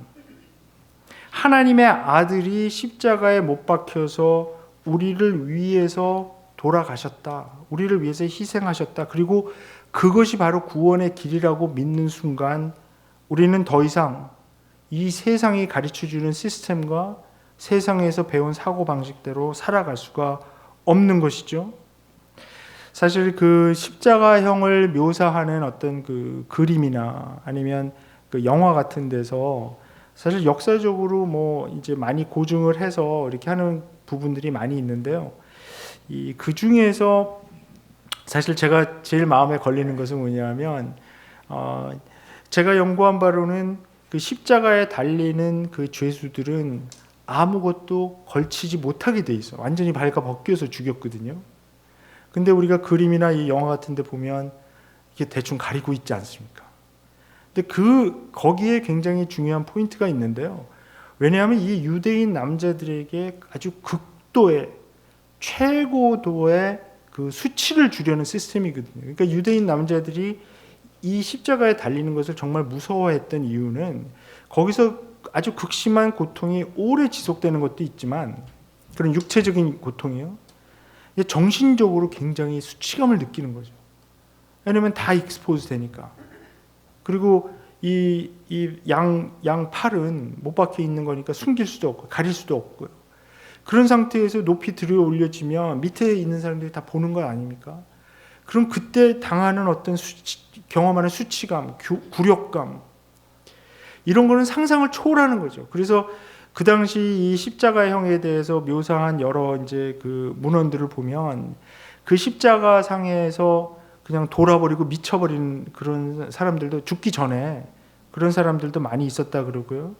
하나님의 아들이 십자가에 못 박혀서 우리를 위해서 돌아가셨다. 우리를 위해서 희생하셨다. 그리고 그것이 바로 구원의 길이라고 믿는 순간 우리는 더 이상 이 세상이 가르쳐주는 시스템과 세상에서 배운 사고방식대로 살아갈 수가 없는 것이죠. 사실 그 십자가형을 묘사하는 어떤 그 그림이나 아니면 그 영화 같은 데서 사실 역사적으로 뭐 이제 많이 고증을 해서 이렇게 하는 부분들이 많이 있는데요. 그 중에서 사실 제가 제일 마음에 걸리는 것은 뭐냐면 제가 연구한 바로는 그 십자가에 달리는 그 죄수들은 아무것도 걸치지 못하게 돼 있어. 완전히 발가 벗겨서 죽였거든요. 근데 우리가 그림이나 이 영화 같은 데 보면 이게 대충 가리고 있지 않습니까? 근데 거기에 굉장히 중요한 포인트가 있는데요. 왜냐하면 이 유대인 남자들에게 아주 극도의 최고도의 그 수치를 주려는 시스템이거든요. 그러니까 유대인 남자들이 이 십자가에 달리는 것을 정말 무서워했던 이유는 거기서 아주 극심한 고통이 오래 지속되는 것도 있지만 그런 육체적인 고통이요. 정신적으로 굉장히 수치감을 느끼는 거죠. 왜냐하면 다 익스포즈 되니까. 그리고 이 양 팔은 못 박혀 있는 거니까 숨길 수도 없고 가릴 수도 없고요. 그런 상태에서 높이 들어 올려지면 밑에 있는 사람들이 다 보는 거 아닙니까? 그럼 그때 당하는 어떤 경험하는 수치감, 굴욕감 이런 거는 상상을 초월하는 거죠. 그래서 그 당시 이 십자가형에 대해서 묘사한 여러 이제 그 문헌들을 보면 그 십자가 상에서 그냥 돌아버리고 미쳐버린 그런 사람들도 죽기 전에 그런 사람들도 많이 있었다 그러고요.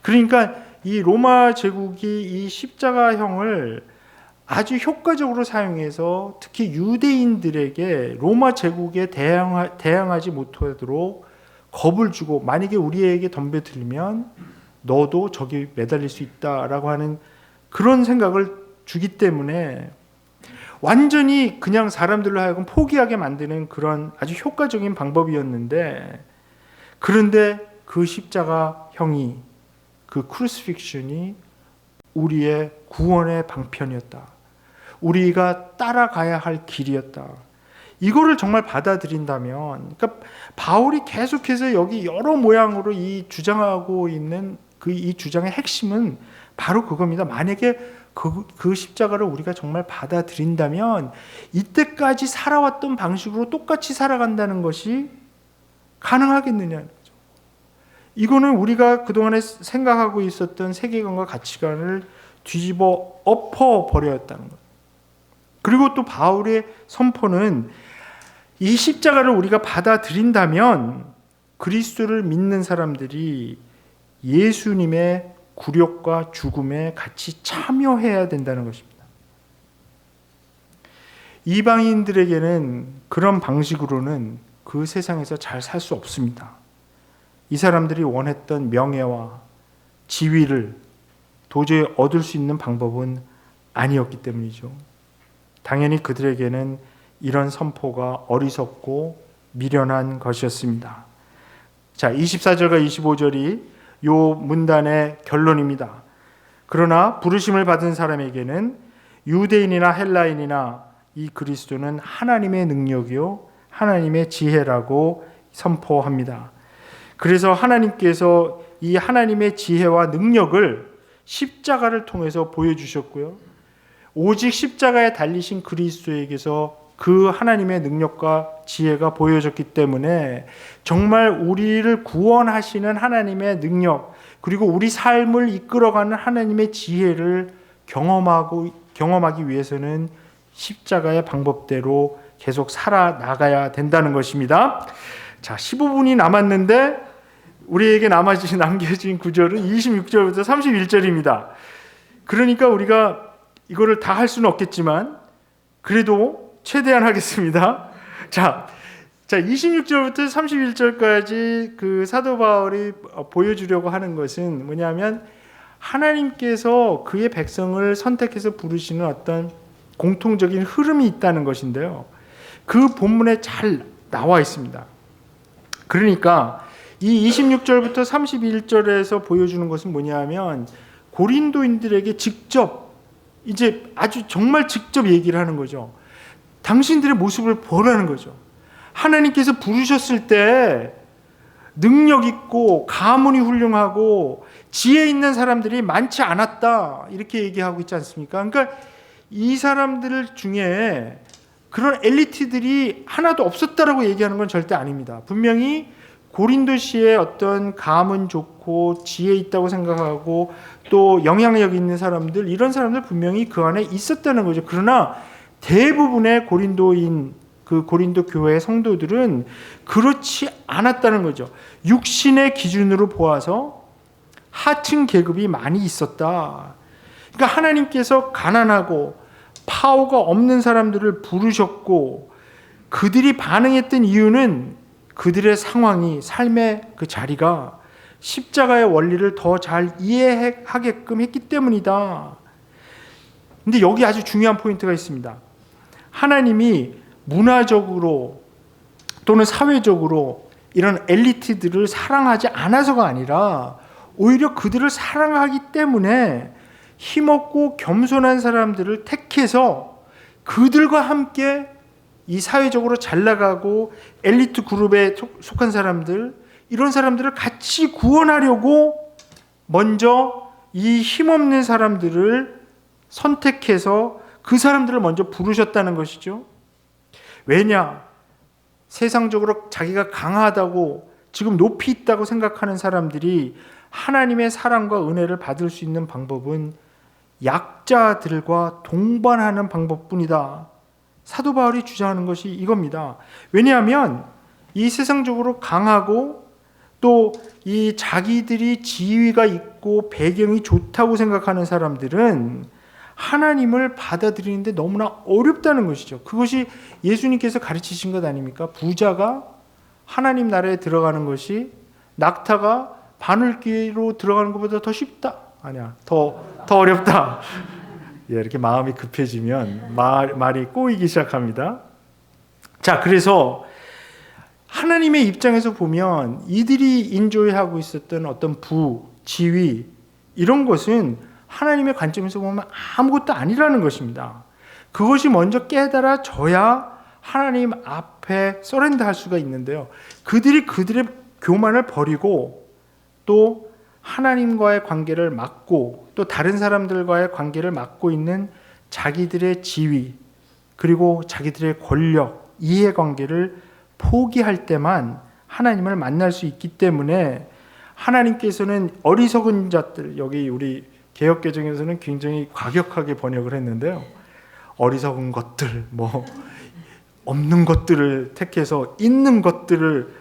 그러니까 이 로마 제국이 이 십자가형을 아주 효과적으로 사용해서 특히 유대인들에게 로마 제국에 대항하지 못하도록 겁을 주고 만약에 우리에게 덤벼들면 너도 저기 매달릴 수 있다라고 하는 그런 생각을 주기 때문에 완전히 그냥 사람들로 하여금 포기하게 만드는 그런 아주 효과적인 방법이었는데 그런데 그 십자가형이 그 크루시픽션이 우리의 구원의 방편이었다. 우리가 따라가야 할 길이었다. 이거를 정말 받아들인다면, 그러니까 바울이 계속해서 여기 여러 모양으로 이 주장하고 있는 이 주장의 핵심은 바로 그겁니다. 만약에 그 십자가를 우리가 정말 받아들인다면 이때까지 살아왔던 방식으로 똑같이 살아간다는 것이 가능하겠느냐는 거죠. 이거는 우리가 그동안에 생각하고 있었던 세계관과 가치관을 뒤집어 엎어버렸다는 거예요. 그리고 또 바울의 선포는 이 십자가를 우리가 받아들인다면 그리스도를 믿는 사람들이 예수님의 굴욕과 죽음에 같이 참여해야 된다는 것입니다. 이방인들에게는 그런 방식으로는 그 세상에서 잘 살 수 없습니다. 이 사람들이 원했던 명예와 지위를 도저히 얻을 수 있는 방법은 아니었기 때문이죠. 당연히 그들에게는 이런 선포가 어리석고 미련한 것이었습니다. 자, 24절과 25절이 요 문단의 결론입니다. 그러나 부르심을 받은 사람에게는 유대인이나 헬라인이나 이 그리스도는 하나님의 능력이요 하나님의 지혜라고 선포합니다. 그래서 하나님께서 이 하나님의 지혜와 능력을 십자가를 통해서 보여주셨고요. 오직 십자가에 달리신 그리스도에게서 그 하나님의 능력과 지혜가 보여졌기 때문에 정말 우리를 구원하시는 하나님의 능력 그리고 우리 삶을 이끌어가는 하나님의 지혜를 경험하기 위해서는 십자가의 방법대로 계속 살아나가야 된다는 것입니다. 자, 15분이 남았는데 우리에게 남겨진 구절은 26절부터 31절입니다. 그러니까 우리가 이거를 다 할 수는 없겠지만 그래도 최대한 하겠습니다. 자, 26절부터 31절까지 그 사도 바울이 보여주려고 하는 것은 뭐냐면 하나님께서 그의 백성을 선택해서 부르시는 어떤 공통적인 흐름이 있다는 것인데요. 그 본문에 잘 나와 있습니다. 그러니까 이 26절부터 31절에서 보여주는 것은 뭐냐면 고린도인들에게 직접 이제 아주 정말 직접 얘기를 하는 거죠. 당신들의 모습을 보라는 거죠. 하나님께서 부르셨을 때 능력 있고 가문이 훌륭하고 지혜 있는 사람들이 많지 않았다 이렇게 얘기하고 있지 않습니까? 그러니까 이 사람들 중에 그런 엘리트들이 하나도 없었다라고 얘기하는 건 절대 아닙니다. 분명히 고린도시의 어떤 가문 좋고 지혜 있다고 생각하고 또 영향력 있는 사람들, 이런 사람들 분명히 그 안에 있었다는 거죠. 그러나 대부분의 고린도인, 그 고린도 교회 성도들은 그렇지 않았다는 거죠. 육신의 기준으로 보아서 하층 계급이 많이 있었다. 그러니까 하나님께서 가난하고 파워가 없는 사람들을 부르셨고 그들이 반응했던 이유는 그들의 상황이, 삶의 그 자리가 십자가의 원리를 더 잘 이해하게끔 했기 때문이다. 근데 여기 아주 중요한 포인트가 있습니다. 하나님이 문화적으로 또는 사회적으로 이런 엘리트들을 사랑하지 않아서가 아니라 오히려 그들을 사랑하기 때문에 힘없고 겸손한 사람들을 택해서 그들과 함께 이 사회적으로 잘 나가고 엘리트 그룹에 속한 사람들, 이런 사람들을 같이 구원하려고 먼저 이 힘없는 사람들을 선택해서 그 사람들을 먼저 부르셨다는 것이죠. 왜냐? 세상적으로 자기가 강하다고 지금 높이 있다고 생각하는 사람들이 하나님의 사랑과 은혜를 받을 수 있는 방법은 약자들과 동반하는 방법뿐이다. 사도 바울이 주장하는 것이 이겁니다. 왜냐하면 이 세상적으로 강하고 또 이 자기들이 지위가 있고 배경이 좋다고 생각하는 사람들은 하나님을 받아들이는데 너무나 어렵다는 것이죠. 그것이 예수님께서 가르치신 것 아닙니까? 부자가 하나님 나라에 들어가는 것이 낙타가 바늘귀로 들어가는 것보다 더 쉽다. 아니야, 더 어렵다. 예, 이렇게 마음이 급해지면 말이 꼬이기 시작합니다. 자, 그래서 하나님의 입장에서 보면 이들이 인조이하고 있었던 어떤 부, 지위 이런 것은 하나님의 관점에서 보면 아무것도 아니라는 것입니다. 그것이 먼저 깨달아져야 하나님 앞에 서렌더할 수가 있는데요. 그들이 그들의 교만을 버리고 또 하나님과의 관계를 막고 또 다른 사람들과의 관계를 막고 있는 자기들의 지위 그리고 자기들의 권력, 이해관계를 포기할 때만 하나님을 만날 수 있기 때문에 하나님께서는 어리석은 자들, 여기 우리 개역개정에서는 굉장히 과격하게 번역을 했는데요. 어리석은 것들, 뭐 없는 것들을 택해서 있는 것들을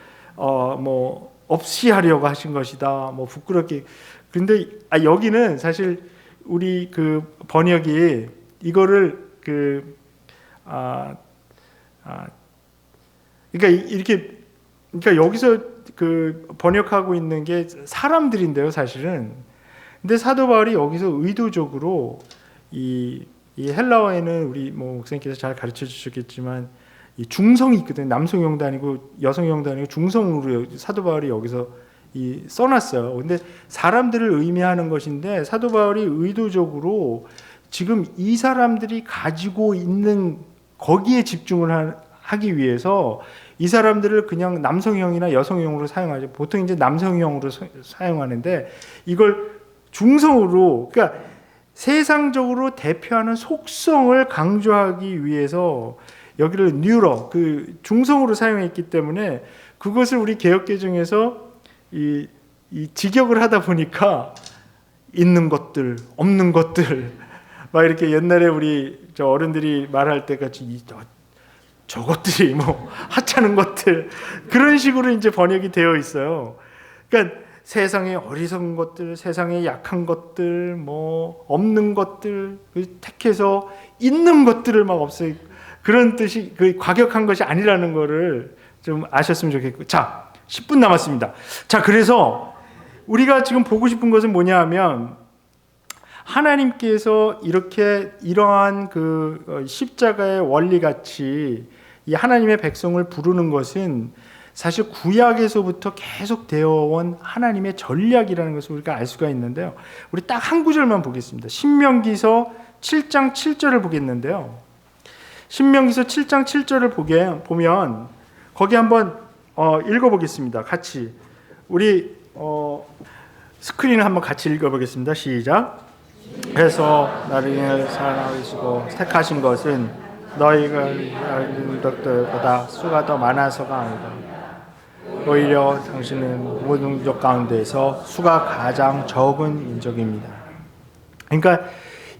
없이 하려고 하신 것이다. 뭐 부끄럽게. 그런데 여기는 사실 우리 그 번역이 이거를 그러니까 여기서 그 번역하고 있는 게 사람들인데요, 사실은. 근데 사도 바울이 여기서 의도적으로 이 헬라어에는 우리 목사님께서 잘 가르쳐 주셨겠지만 이 중성이 있거든요. 남성형도 아니고 여성형도 아니고 중성으로 사도 바울이 여기서 써놨어요. 근데 사람들을 의미하는 것인데 사도 바울이 의도적으로 지금 이 사람들이 가지고 있는 거기에 집중을 하기 위해서 이 사람들을 그냥 남성형이나 여성형으로 사용하죠. 보통 이제 남성형으로 사용하는데 이걸 중성으로, 그러니까 세상적으로 대표하는 속성을 강조하기 위해서 여기를 뉴러, 그 중성으로 사용했기 때문에 그것을 우리 개역개정에서 이 직역을 하다 보니까 있는 것들, 없는 것들, 막 이렇게 옛날에 우리 저 어른들이 말할 때 같이 저것들이 뭐 하찮은 것들 그런 식으로 이제 번역이 되어 있어요. 그러니까 세상에 어리석은 것들, 세상에 약한 것들, 뭐 없는 것들 택해서 있는 것들을 막 없애고 그런 뜻이 그 과격한 것이 아니라는 거를 좀 아셨으면 좋겠고. 자, 10분 남았습니다. 자, 그래서 우리가 지금 보고 싶은 것은 뭐냐 하면 하나님께서 이러한 그 십자가의 원리같이 이 하나님의 백성을 부르는 것은 사실 구약에서부터 계속 되어온 하나님의 전략이라는 것을 우리가 알 수가 있는데요. 우리 딱 한 구절만 보겠습니다. 신명기서 7장 7절을 보겠는데요. 신명기서 7장 7절을 보면 거기 한번 읽어보겠습니다. 같이 우리 스크린을 한번 같이 읽어보겠습니다. 시작. 그래서 나를 사랑하시고 택하신 것은 너희가 알는 것들보다 수가 더 많아서가 아니다. 오히려 당신은 모든 민족 가운데서 수가 가장 적은 민족입니다. 그러니까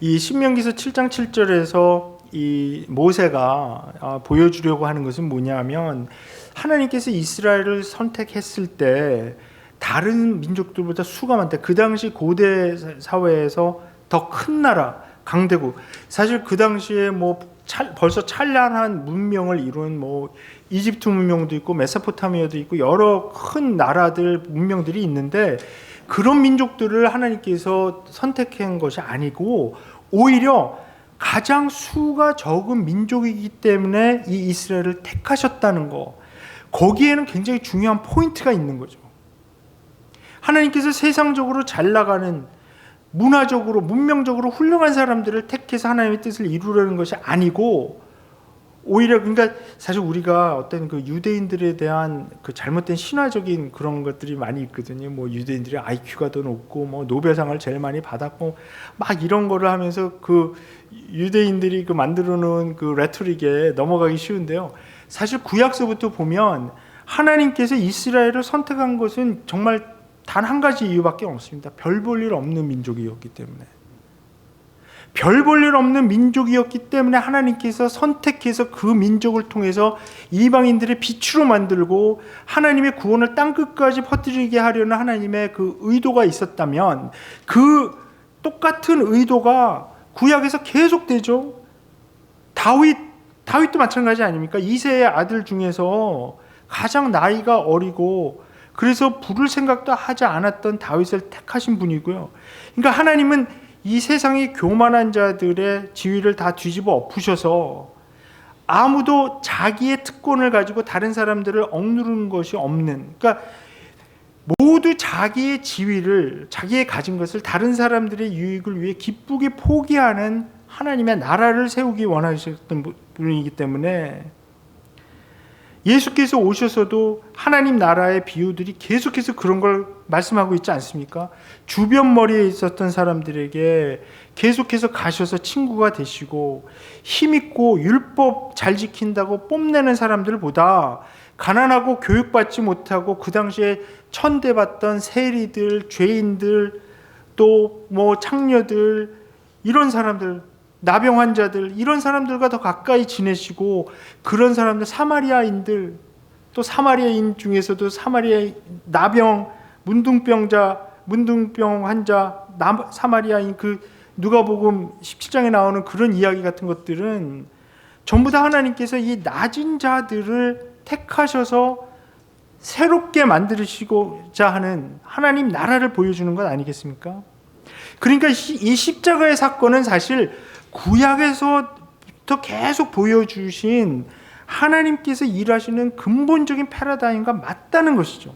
이 신명기서 7장 7절에서 이 모세가 보여주려고 하는 것은 뭐냐면 하나님께서 이스라엘을 선택했을 때 다른 민족들보다 수가 많다. 그 당시 고대 사회에서 더 큰 나라, 강대국. 사실 그 당시에 벌써 찬란한 문명을 이룬 이집트 문명도 있고 메소포타미아도 있고 여러 큰 나라들 문명들이 있는데 그런 민족들을 하나님께서 선택한 것이 아니고 오히려 가장 수가 적은 민족이기 때문에 이 이스라엘을 택하셨다는 거. 거기에는 굉장히 중요한 포인트가 있는 거죠. 하나님께서 세상적으로 잘 나가는 문화적으로 문명적으로 훌륭한 사람들을 택해서 하나님의 뜻을 이루려는 것이 아니고 오히려 그러니까 사실 우리가 어떤 그 유대인들에 대한 그 잘못된 신화적인 그런 것들이 많이 있거든요. 유대인들이 IQ가 더 높고 노벨상을 제일 많이 받았고 막 이런 거를 하면서 그 유대인들이 그 만들어 놓은 그 레토릭에 넘어가기 쉬운데요. 사실 구약서부터 보면 하나님께서 이스라엘을 선택한 것은 정말 단 한 가지 이유밖에 없습니다. 별 볼 일 없는 민족이었기 때문에. 별 볼 일 없는 민족이었기 때문에 하나님께서 선택해서 그 민족을 통해서 이방인들의 빛으로 만들고 하나님의 구원을 땅끝까지 퍼뜨리게 하려는 하나님의 그 의도가 있었다면 그 똑같은 의도가 구약에서 계속되죠. 다윗도 마찬가지 아닙니까? 이새의 아들 중에서 가장 나이가 어리고 그래서 부를 생각도 하지 않았던 다윗을 택하신 분이고요. 그러니까 하나님은 이 세상의 교만한 자들의 지위를 다 뒤집어 엎으셔서 아무도 자기의 특권을 가지고 다른 사람들을 억누르는 것이 없는, 그러니까 모두 자기의 지위를, 자기의 가진 것을 다른 사람들의 유익을 위해 기쁘게 포기하는 하나님의 나라를 세우기 원하셨던 분이기 때문에 예수께서 오셔서도 하나님 나라의 비유들이 계속해서 그런 걸 말씀하고 있지 않습니까? 주변 머리에 있었던 사람들에게 계속해서 가셔서 친구가 되시고 힘있고 율법 잘 지킨다고 뽐내는 사람들보다 가난하고 교육받지 못하고 그 당시에 천대받던 세리들, 죄인들, 또 창녀들, 이런 사람들, 나병 환자들, 이런 사람들과 더 가까이 지내시고 그런 사람들, 사마리아인들, 또 사마리아인 중에서도 사마리아 나병, 문둥병 환자, 사마리아인, 그 누가복음 17장에 나오는 그런 이야기 같은 것들은 전부 다 하나님께서 이 낮은 자들을 택하셔서 새롭게 만드시고자 하는 하나님 나라를 보여주는 것 아니겠습니까? 그러니까 이 십자가의 사건은 사실 구약에서부터 계속 보여주신 하나님께서 일하시는 근본적인 패러다임과 맞다는 것이죠.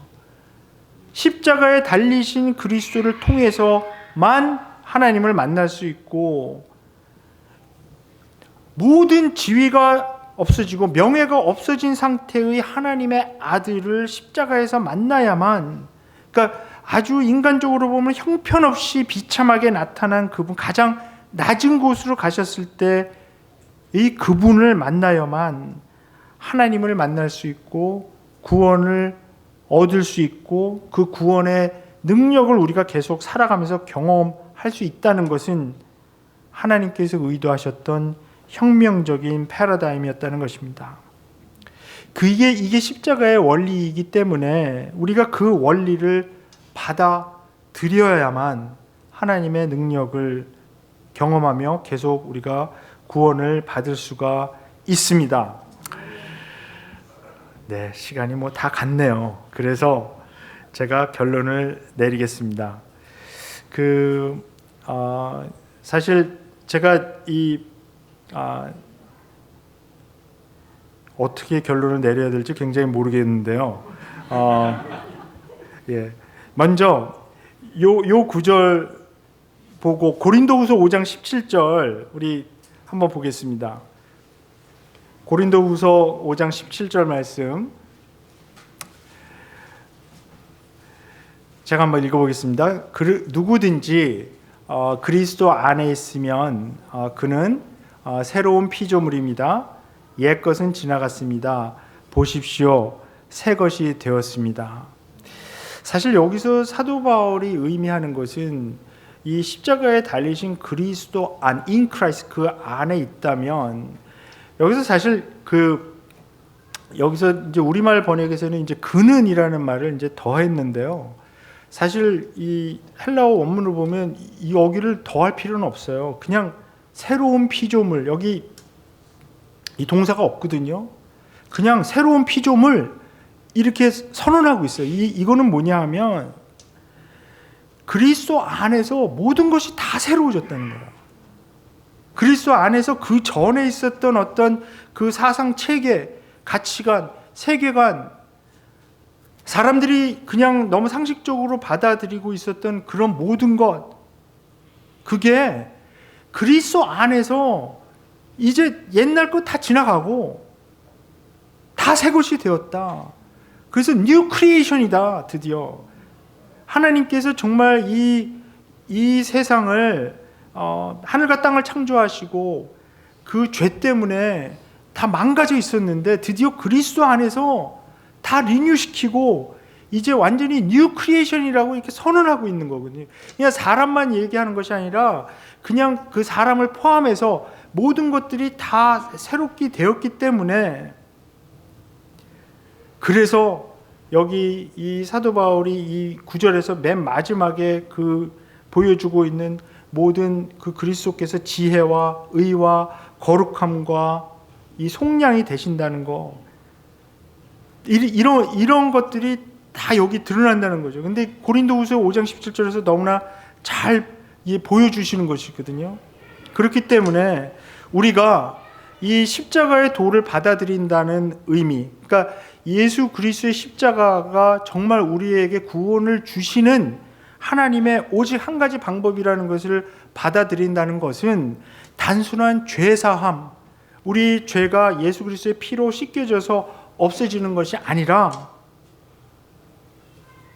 십자가에 달리신 그리스도를 통해서만 하나님을 만날 수 있고 모든 지위가 없어지고 명예가 없어진 상태의 하나님의 아들을 십자가에서 만나야만, 그러니까 아주 인간적으로 보면 형편없이 비참하게 나타난 그분, 가장 낮은 곳으로 가셨을 때 이 그분을 만나야만 하나님을 만날 수 있고 구원을 얻을 수 있고 그 구원의 능력을 우리가 계속 살아가면서 경험할 수 있다는 것은 하나님께서 의도하셨던 혁명적인 패러다임이었다는 것입니다. 이게 십자가의 원리이기 때문에 우리가 그 원리를 받아들여야만 하나님의 능력을 경험하며 계속 우리가 구원을 받을 수가 있습니다. 네, 시간이 다 갔네요. 그래서 제가 결론을 내리겠습니다. 사실 제가 어떻게 결론을 내려야 될지 굉장히 모르겠는데요. 예. 먼저 요 구절 보고 고린도후서 5장 17절 우리 한번 보겠습니다. 고린도후서 5장 17절 말씀 제가 한번 읽어보겠습니다. 누구든지 그리스도 안에 있으면 그는 새로운 피조물입니다. 옛 것은 지나갔습니다. 보십시오. 새 것이 되었습니다. 사실 여기서 사도 바울이 의미하는 것은 이 십자가에 달리신 그리스도 안, in Christ 그 안에 있다면 여기서 사실 여기서 이제 우리말 번역에서는 이제 그는이라는 말을 이제 더했는데요. 사실 이 헬라어 원문을 보면 여기를 더할 필요는 없어요. 그냥 새로운 피조물, 여기 이 동사가 없거든요. 그냥 새로운 피조물 이렇게 선언하고 있어요. 이거는 뭐냐 하면 그리스도 안에서 모든 것이 다 새로워졌다는 거예요. 그리스도 안에서 그 전에 있었던 어떤 그 사상 체계, 가치관, 세계관, 사람들이 그냥 너무 상식적으로 받아들이고 있었던 그런 모든 것, 그게 그리스도 안에서 이제 옛날 것 다 지나가고 다 새 것이 되었다. 그래서 뉴 크리에이션이다. 드디어 하나님께서 정말 이 세상을 하늘과 땅을 창조하시고 그 죄 때문에 다 망가져 있었는데 드디어 그리스도 안에서 다 리뉴시키고 이제 완전히 뉴 크리에이션이라고 이렇게 선언하고 있는 거거든요. 그냥 사람만 얘기하는 것이 아니라 그냥 그 사람을 포함해서 모든 것들이 다 새롭게 되었기 때문에, 그래서 여기 이 사도 바울이 이 구절에서 맨 마지막에 그 보여주고 있는 모든 그 그리스도께서 지혜와 의와 거룩함과 이 속량이 되신다는 거, 이런 것들이 다 여기 드러난다는 거죠. 근데 고린도후서 5장 17절에서 너무나 잘 보여주시는 것이거든요. 그렇기 때문에 우리가 이 십자가의 도를 받아들인다는 의미, 그러니까 예수 그리스도의 십자가가 정말 우리에게 구원을 주시는 하나님의 오직 한 가지 방법이라는 것을 받아들인다는 것은 단순한 죄사함, 우리 죄가 예수 그리스도의 피로 씻겨져서 없어지는 것이 아니라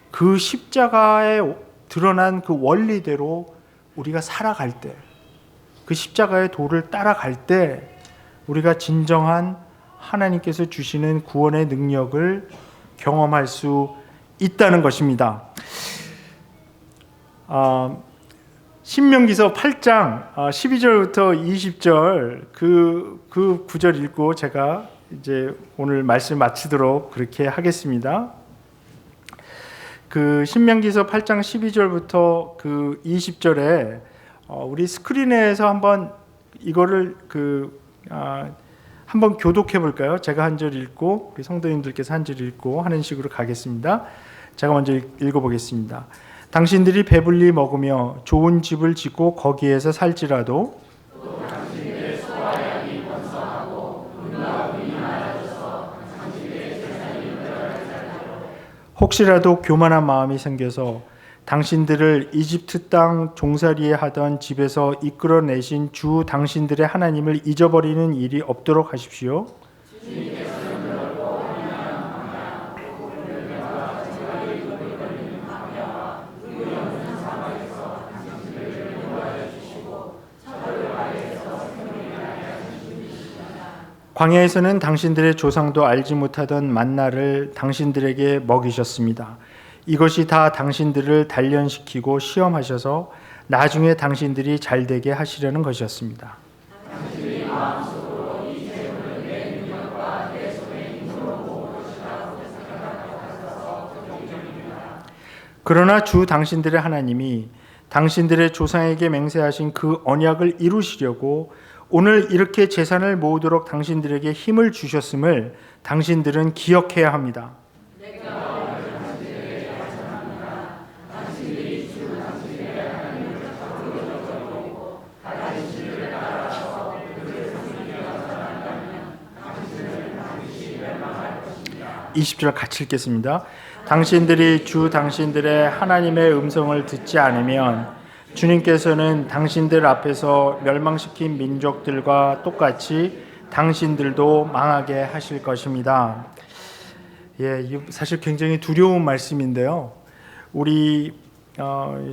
그 십자가에 드러난 그 원리대로 우리가 살아갈 때, 그 십자가의 도를 따라갈 때 우리가 진정한 하나님께서 주시는 구원의 능력을 경험할 수 있다는 것입니다. 신명기서 8장 12절부터 20절 그 구절 읽고 제가 이제 오늘 말씀 마치도록 그렇게 하겠습니다. 그 신명기서 8장 12절부터 그 20절에 우리 스크린에서 한번 이거를 한번 교독해 볼까요? 제가 한 절 읽고 우리 성도님들께서 한 절 읽고 하는 식으로 가겠습니다. 제가 먼저 읽어보겠습니다. 당신들이 배불리 먹으며 좋은 집을 짓고 거기에서 살지라도 혹시라도 교만한 마음이 생겨서 당신들을 이집트 땅 종살이에 하던 집에서 이끌어내신 주 당신들의 하나님을 잊어버리는 일이 없도록 하십시오. 광야에서는 당신들의 조상도 알지 못하던 만나를 당신들에게 먹이셨습니다. 이것이 다 당신들을 단련시키고 시험하셔서 나중에 당신들이 잘되게 하시려는 것이었습니다. 당신이 마음속으로 이 재물을 내 능력과 내 손의 힘으로 모을 것이라고 생각하고 하셔서 경쟁입니다. 그러나 주 당신들의 하나님이 당신들의 조상에게 맹세하신 그 언약을 이루시려고 오늘 이렇게 재산을 모으도록 당신들에게 힘을 주셨음을 당신들은 기억해야 합니다. 20절 같이 읽겠습니다. 당신들이 주 당신들의 하나님의 음성을 듣지 않으면 주님께서는 당신들 앞에서 멸망시킨 민족들과 똑같이 당신들도 망하게 하실 것입니다. 예, 사실 굉장히 두려운 말씀인데요.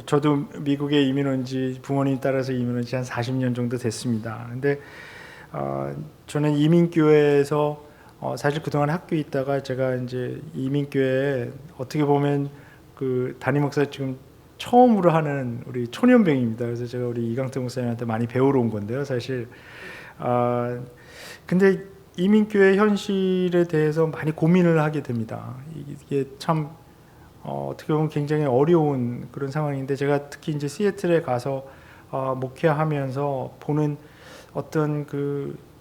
저도 미국에 이민 온 지 부모님 따라서 이민 온 지 한 40년 정도 됐습니다. 근데 저는 이민교회에서 사실 그동안 학교에 있다가 제가 이제 이민교회에 어떻게 보면 그 담임 목사 지금 처음으로 하는 우리 초년병입니다. 그래서 제가 우리 이강태 목사님한테 많이 배우러 온 건데요, 사실. 근데 이민교회 현실에 대해서 많이 고민을 하게 됩니다. 이게 참 어떻게 보면 굉장히 어려운 그런 상황인데, 제가 특히 이제 시애틀에 가서 목회하면서 보는 어떤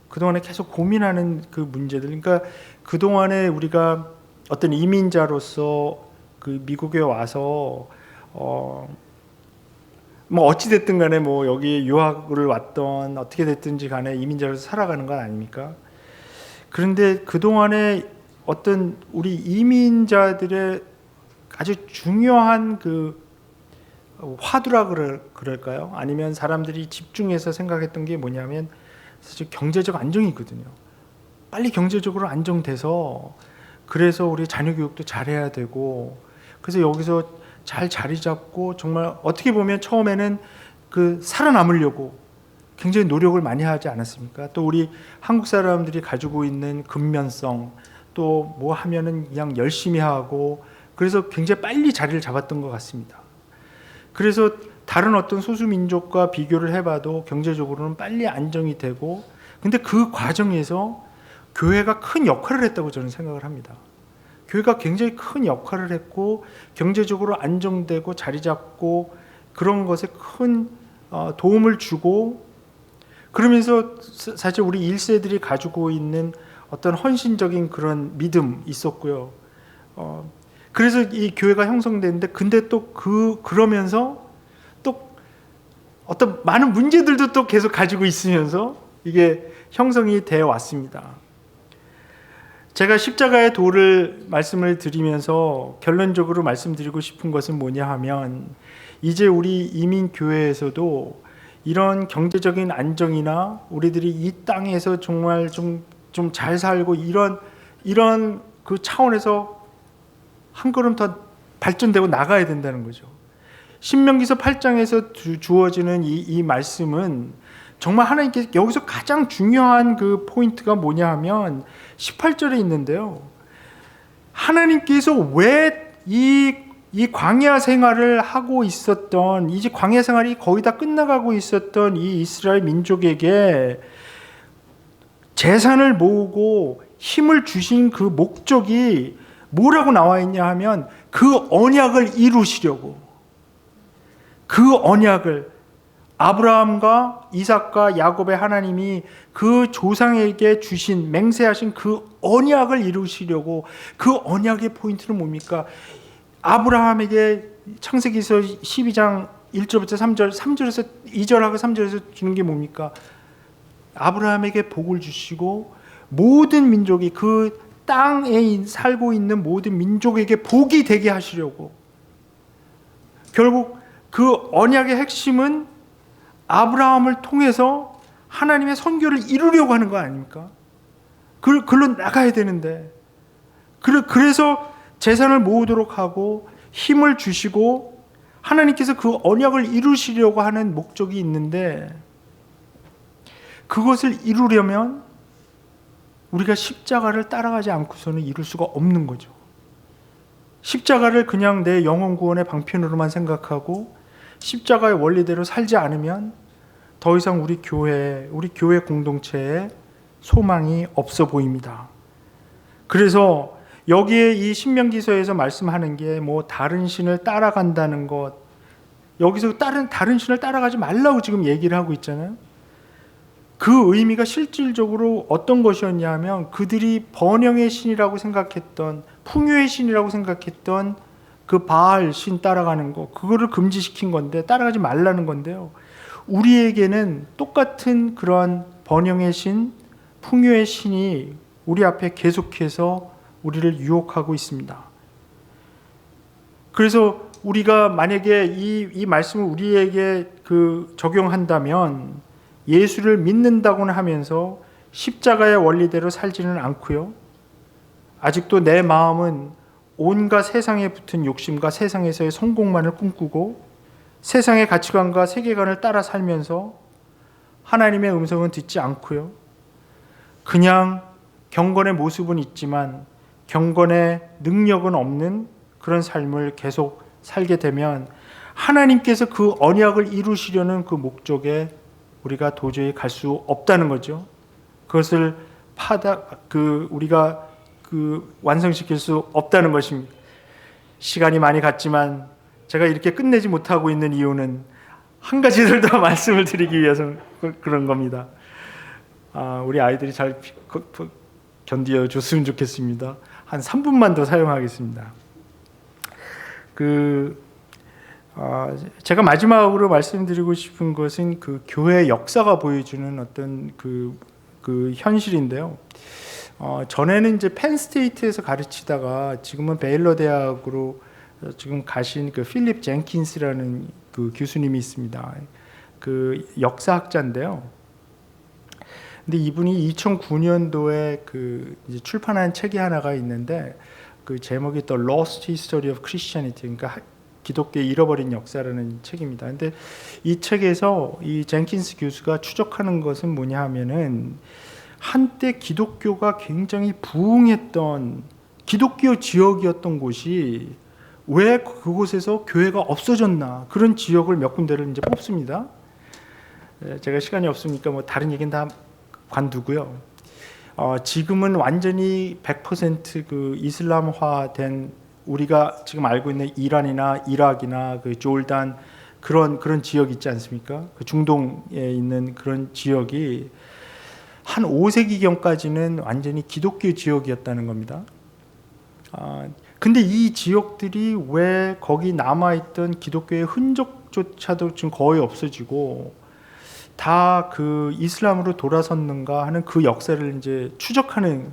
그동안에 계속 고민하는 그 문제들, 그러니까 그동안에 우리가 어떤 이민자로서 그 미국에 와서 뭐 어찌 됐든 간에 뭐 여기 유학을 왔던 어떻게 됐든지 간에 이민자로서 살아가는 건 아닙니까? 그런데 그동안에 어떤 우리 이민자들의 아주 중요한 그 화두라 그럴까요? 아니면 사람들이 집중해서 생각했던 게 뭐냐면 사실 경제적 안정이거든요. 빨리 경제적으로 안정돼서 그래서 우리 자녀 교육도 잘해야 되고, 그래서 여기서 잘 자리 잡고 정말 어떻게 보면 처음에는 그 살아남으려고 굉장히 노력을 많이 하지 않았습니까? 또 우리 한국 사람들이 가지고 있는 근면성, 또 뭐 하면은 그냥 열심히 하고, 그래서 굉장히 빨리 자리를 잡았던 것 같습니다. 그래서 다른 어떤 소수민족과 비교를 해봐도 경제적으로는 빨리 안정이 되고, 근데 그 과정에서 교회가 큰 역할을 했다고 저는 생각을 합니다. 교회가 굉장히 큰 역할을 했고 경제적으로 안정되고 자리 잡고 그런 것에 큰 도움을 주고, 그러면서 사실 우리 1세들이 가지고 있는 어떤 헌신적인 그런 믿음 있었고요. 그래서 이 교회가 형성되는데, 근데 또 그러면서 또 어떤 많은 문제들도 또 계속 가지고 있으면서 이게 형성이 되어 왔습니다. 제가 십자가의 도를 말씀을 드리면서 결론적으로 말씀드리고 싶은 것은 뭐냐 하면, 이제 우리 이민교회에서도 이런 경제적인 안정이나 우리들이 이 땅에서 정말 좀 잘 살고 이런 그 차원에서 한 걸음 더 발전되고 나가야 된다는 거죠. 신명기서 8장에서 주어지는 이 말씀은 정말 하나님께서 여기서 가장 중요한 그 포인트가 뭐냐 하면 18절에 있는데요. 하나님께서 왜 이 광야 생활을 하고 있었던, 이제 광야 생활이 거의 다 끝나가고 있었던 이 이스라엘 민족에게 재산을 모으고 힘을 주신 그 목적이 뭐라고 나와 있냐 하면, 그 언약을 이루시려고, 그 언약을 아브라함과 이삭과 야곱의 하나님이 그 조상에게 주신 맹세하신 그 언약을 이루시려고, 그 언약의 포인트는 뭡니까? 아브라함에게 창세기서 12장 1절부터 3절에서 2절하고 3절에서 주는 게 뭡니까? 아브라함에게 복을 주시고 모든 민족이 그 땅에 살고 있는 모든 민족에게 복이 되게 하시려고, 결국 그 언약의 핵심은 아브라함을 통해서 하나님의 선교를 이루려고 하는 거 아닙니까? 글로 나가야 되는데, 그래서 재산을 모으도록 하고 힘을 주시고 하나님께서 그 언약을 이루시려고 하는 목적이 있는데, 그것을 이루려면 우리가 십자가를 따라가지 않고서는 이룰 수가 없는 거죠. 십자가를 그냥 내 영혼 구원의 방편으로만 생각하고 십자가의 원리대로 살지 않으면 더 이상 우리 교회 공동체에 소망이 없어 보입니다. 그래서 여기에 이 신명기서에서 말씀하는 게 뭐 다른 신을 따라간다는 것, 여기서 다른 신을 따라가지 말라고 지금 얘기를 하고 있잖아요. 그 의미가 실질적으로 어떤 것이었냐 하면, 그들이 번영의 신이라고 생각했던, 풍요의 신이라고 생각했던 그 바알 신 따라가는 거, 그거를 금지시킨 건데, 따라가지 말라는 건데요. 우리에게는 똑같은 그런 번영의 신, 풍요의 신이 우리 앞에 계속해서 우리를 유혹하고 있습니다. 그래서 우리가 만약에 이 말씀을 우리에게 적용한다면 예수를 믿는다고는 하면서 십자가의 원리대로 살지는 않고요. 아직도 내 마음은 온갖 세상에 붙은 욕심과 세상에서의 성공만을 꿈꾸고 세상의 가치관과 세계관을 따라 살면서 하나님의 음성은 듣지 않고요. 그냥 경건의 모습은 있지만 경건의 능력은 없는 그런 삶을 계속 살게 되면 하나님께서 그 언약을 이루시려는 그 목적에 우리가 도저히 갈 수 없다는 거죠. 그것을 우리가 완성시킬 수 없다는 것입니다. 시간이 많이 갔지만 제가 이렇게 끝내지 못하고 있는 이유는 한 가지를 더 말씀을 드리기 위해서 그런 겁니다. 우리 아이들이 잘 견디어 줬으면 좋겠습니다. 한 3분만 더 사용하겠습니다. 제가 마지막으로 말씀드리고 싶은 것은 교회 역사가 보여주는 어떤 현실인데요. 전에는 이제 펜스테이트에서 가르치다가 지금은 베일러 대학으로 지금 가신 필립 젠킨스라는 교수님이 있습니다. 역사학자인데요. 근데 이분이 2009년도에 이제 출판한 책이 하나가 있는데 제목이 The Lost History of Christianity, 그러니까 기독교의 잃어버린 역사라는 책입니다. 근데 이 책에서 이 젠킨스 교수가 추적하는 것은 뭐냐 하면은 한때 기독교가 굉장히 부흥했던 기독교 지역이었던 곳이 왜 그곳에서 교회가 없어졌나, 그런 지역을 몇 군데를 이제 뽑습니다. 제가 시간이 없으니까 뭐 다른 얘기는 다 관두고요. 지금은 완전히 100% 이슬람화된, 우리가 지금 알고 있는 이란이나 이락이나 조르단 그런 지역 있지 않습니까? 중동에 있는 그런 지역이 한 5세기경까지는 완전히 기독교 지역이었다는 겁니다. 근데 이 지역들이 왜 거기 남아있던 기독교의 흔적조차도 지금 거의 없어지고 다 이슬람으로 돌아섰는가 하는 그 역사를 이제 추적하는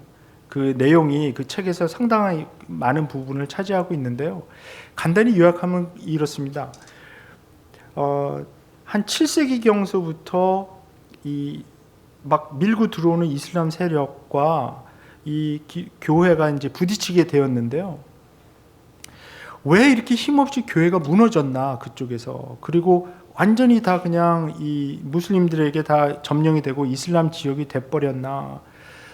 내용이 책에서 상당히 많은 부분을 차지하고 있는데요. 간단히 요약하면 이렇습니다. 한 7세기경서부터 막 밀고 들어오는 이슬람 세력과 이 교회가 이제 부딪히게 되었는데요. 왜 이렇게 힘없이 교회가 무너졌나, 그쪽에서. 그리고 완전히 다 그냥 이 무슬림들에게 다 점령이 되고 이슬람 지역이 돼버렸나.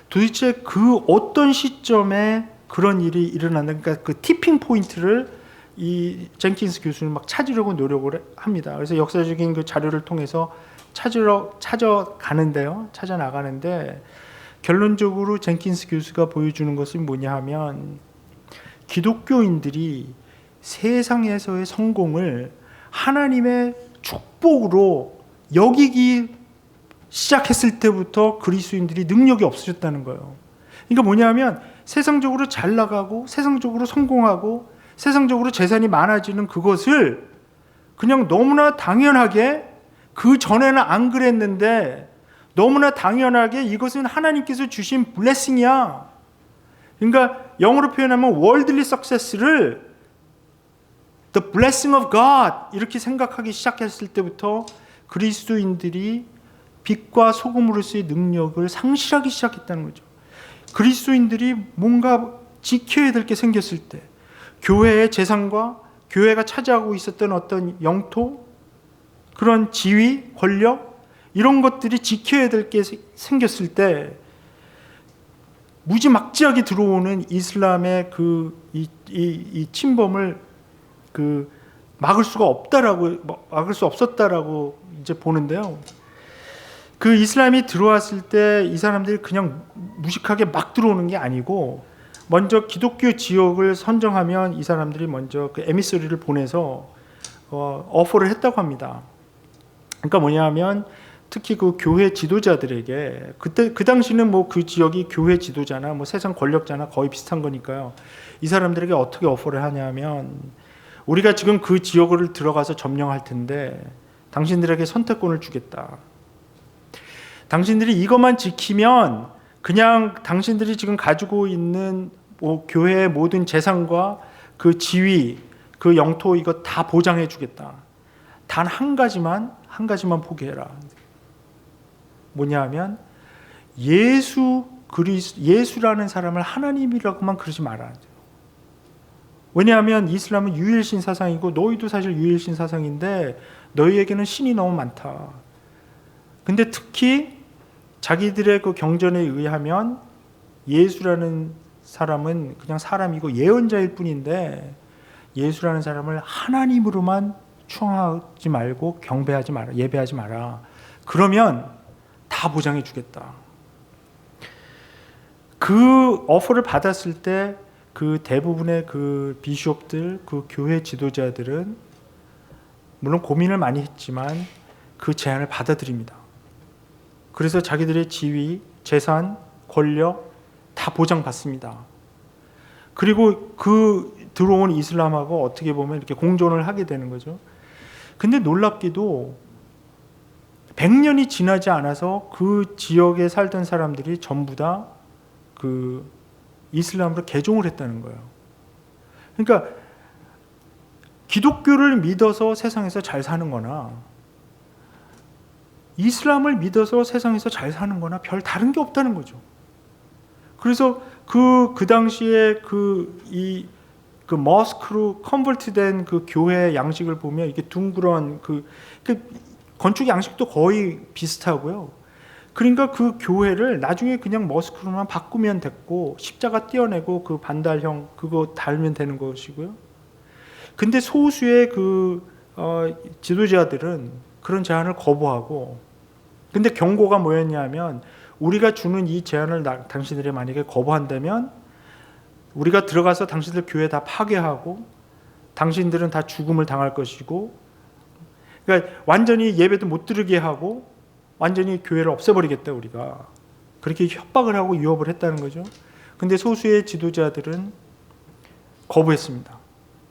도대체 어떤 시점에 그런 일이 일어났나. 그러니까 티핑 포인트를 이 젠킨스 교수는 막 찾으려고 노력을 합니다. 그래서 역사적인 자료를 통해서 찾아나가는데 결론적으로 젠킨스 교수가 보여주는 것은 뭐냐 하면 기독교인들이 세상에서의 성공을 하나님의 축복으로 여기기 시작했을 때부터 그리스도인들이 능력이 없어졌다는 거예요. 그러니까 뭐냐 하면 세상적으로 잘 나가고 세상적으로 성공하고 세상적으로 재산이 많아지는 그것을 그냥 너무나 당연하게, 그 전에는 안 그랬는데 너무나 당연하게 이것은 하나님께서 주신 블레싱이야. 그러니까 영어로 표현하면 worldly success를 the blessing of God 이렇게 생각하기 시작했을 때부터 그리스도인들이 빛과 소금으로서의 능력을 상실하기 시작했다는 거죠. 그리스도인들이 뭔가 지켜야 될 게 생겼을 때, 교회의 재산과 교회가 차지하고 있었던 어떤 영토, 그런 지위, 권력, 이런 것들이 지켜야 될 게 생겼을 때 무지막지하게 들어오는 이슬람의 이 침범을 막을 수 없었다라고 이제 보는데요. 이슬람이 들어왔을 때 이 사람들이 그냥 무식하게 막 들어오는 게 아니고 먼저 기독교 지역을 선정하면 이 사람들이 먼저 에미서리를 보내서 어퍼를 했다고 합니다. 그러니까 뭐냐면 특히 교회 지도자들에게, 그 당시는 뭐 그 지역이 교회 지도자나 뭐 세상 권력자나 거의 비슷한 거니까요. 이 사람들에게 어떻게 어퍼를 하냐면, 우리가 지금 그 지역을 들어가서 점령할 텐데 당신들에게 선택권을 주겠다. 당신들이 이것만 지키면 그냥 당신들이 지금 가지고 있는 교회의 모든 재산과 그 지위, 그 영토 이거 다 보장해 주겠다. 단 한 가지만 포기해라. 뭐냐 하면 예수라는 사람을 하나님이라고만 그러지 말아야 돼요. 왜냐하면 이슬람은 유일신 사상이고 너희도 사실 유일신 사상인데 너희에게는 신이 너무 많다. 근데 특히 자기들의 그 경전에 의하면 예수라는 사람은 그냥 사람이고 예언자일 뿐인데 예수라는 사람을 하나님으로만 추앙하지 말고 경배하지 마라, 예배하지 마라. 그러면 다 보장해 주겠다. 그 오퍼를 받았을 때 그 대부분의 그 비숍들, 그 교회 지도자들은 물론 고민을 많이 했지만 그 제안을 받아들입니다. 그래서 자기들의 지위, 재산, 권력 다 보장받습니다. 그리고 그 들어온 이슬람하고 어떻게 보면 이렇게 공존을 하게 되는 거죠. 근데 놀랍게도 100년이 지나지 않아서 그 지역에 살던 사람들이 전부 다 그 이슬람으로 개종을 했다는 거예요. 그러니까 기독교를 믿어서 세상에서 잘 사는 거나 이슬람을 믿어서 세상에서 잘 사는 거나 별 다른 게 없다는 거죠. 그래서 그 당시에 그 머스크로 컨버트된 그 교회 양식을 보면 이게 둥그런 그 건축 양식도 거의 비슷하고요. 그러니까 그 교회를 나중에 그냥 머스크로만 바꾸면 됐고 십자가 띄어내고 그 반달형 그거 달면 되는 것이고요. 근데 소수의 그 지도자들은 그런 제안을 거부하고, 근데 경고가 뭐였냐면 우리가 주는 이 제안을 당신들이 만약에 거부한다면 우리가 들어가서 당신들 교회 다 파괴하고 당신들은 다 죽음을 당할 것이고, 그러니까 완전히 예배도 못 드리게 하고 완전히 교회를 없애버리겠다 우리가. 그렇게 협박을 하고 위협을 했다는 거죠. 근데 소수의 지도자들은 거부했습니다.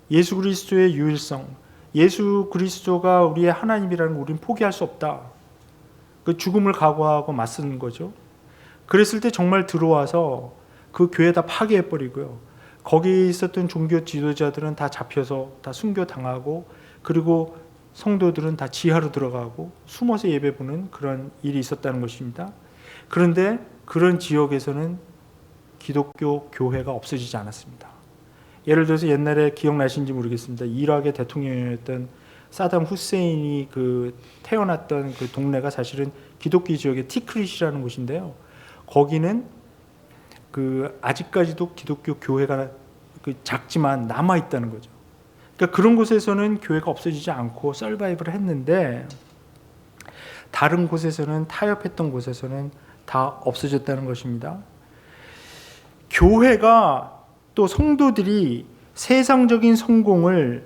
예수 그리스도의 유일성, 예수 그리스도가 우리의 하나님이라는 걸 우리는 포기할 수 없다. 그 죽음을 각오하고 맞서는 거죠. 그랬을 때 정말 들어와서 그 교회 다 파괴해버리고요. 거기 있었던 종교 지도자들은 다 잡혀서 다 순교당하고, 그리고 성도들은 다 지하로 들어가고 숨어서 예배 보는 그런 일이 있었다는 것입니다. 그런데 그런 지역에서는 기독교 교회가 없어지지 않았습니다. 예를 들어서 옛날에 기억나신지 모르겠습니다. 이락의 대통령이었던 사담 후세인이 그 태어났던 그 동네가 사실은 기독교 지역의 티크릿이라는 곳인데요. 거기는 그 아직까지도 기독교 교회가 그 작지만 남아 있다는 거죠. 그러니까 그런 곳에서는 교회가 없어지지 않고 서바이브를 했는데 다른 곳에서는, 타협했던 곳에서는 다 없어졌다는 것입니다. 교회가 또 성도들이 세상적인 성공을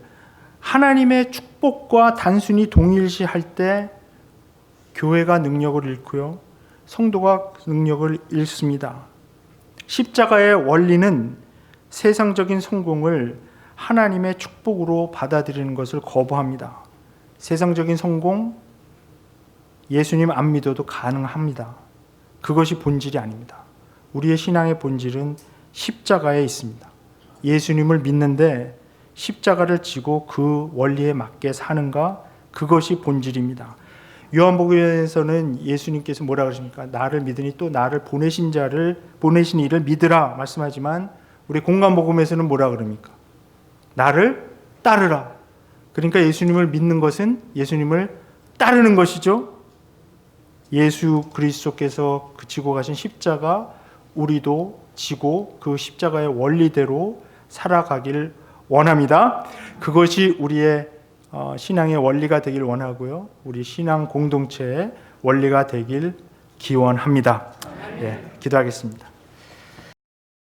하나님의 축복과 단순히 동일시할 때 교회가 능력을 잃고요, 성도가 능력을 잃습니다. 십자가의 원리는 세상적인 성공을 하나님의 축복으로 받아들이는 것을 거부합니다. 세상적인 성공, 예수님 안 믿어도 가능합니다. 그것이 본질이 아닙니다. 우리의 신앙의 본질은 십자가에 있습니다. 예수님을 믿는데 십자가를 지고 그 원리에 맞게 사는가, 그것이 본질입니다. 요한복음에서는 예수님께서 뭐라 그러십니까? 나를 믿으니 또 나를 보내신 이를 믿으라 말씀하지만, 우리 공관복음에서는 뭐라 그럽니까? 나를 따르라. 그러니까 예수님을 믿는 것은 예수님을 따르는 것이죠. 예수 그리스도께서 지고 가신 십자가 우리도 지고 그 십자가의 원리대로 살아가길 원합니다. 그것이 우리의 신앙의 원리가 되길 원하고요, 우리 신앙 공동체의 원리가 되길 기원합니다. 예, 기도하겠습니다.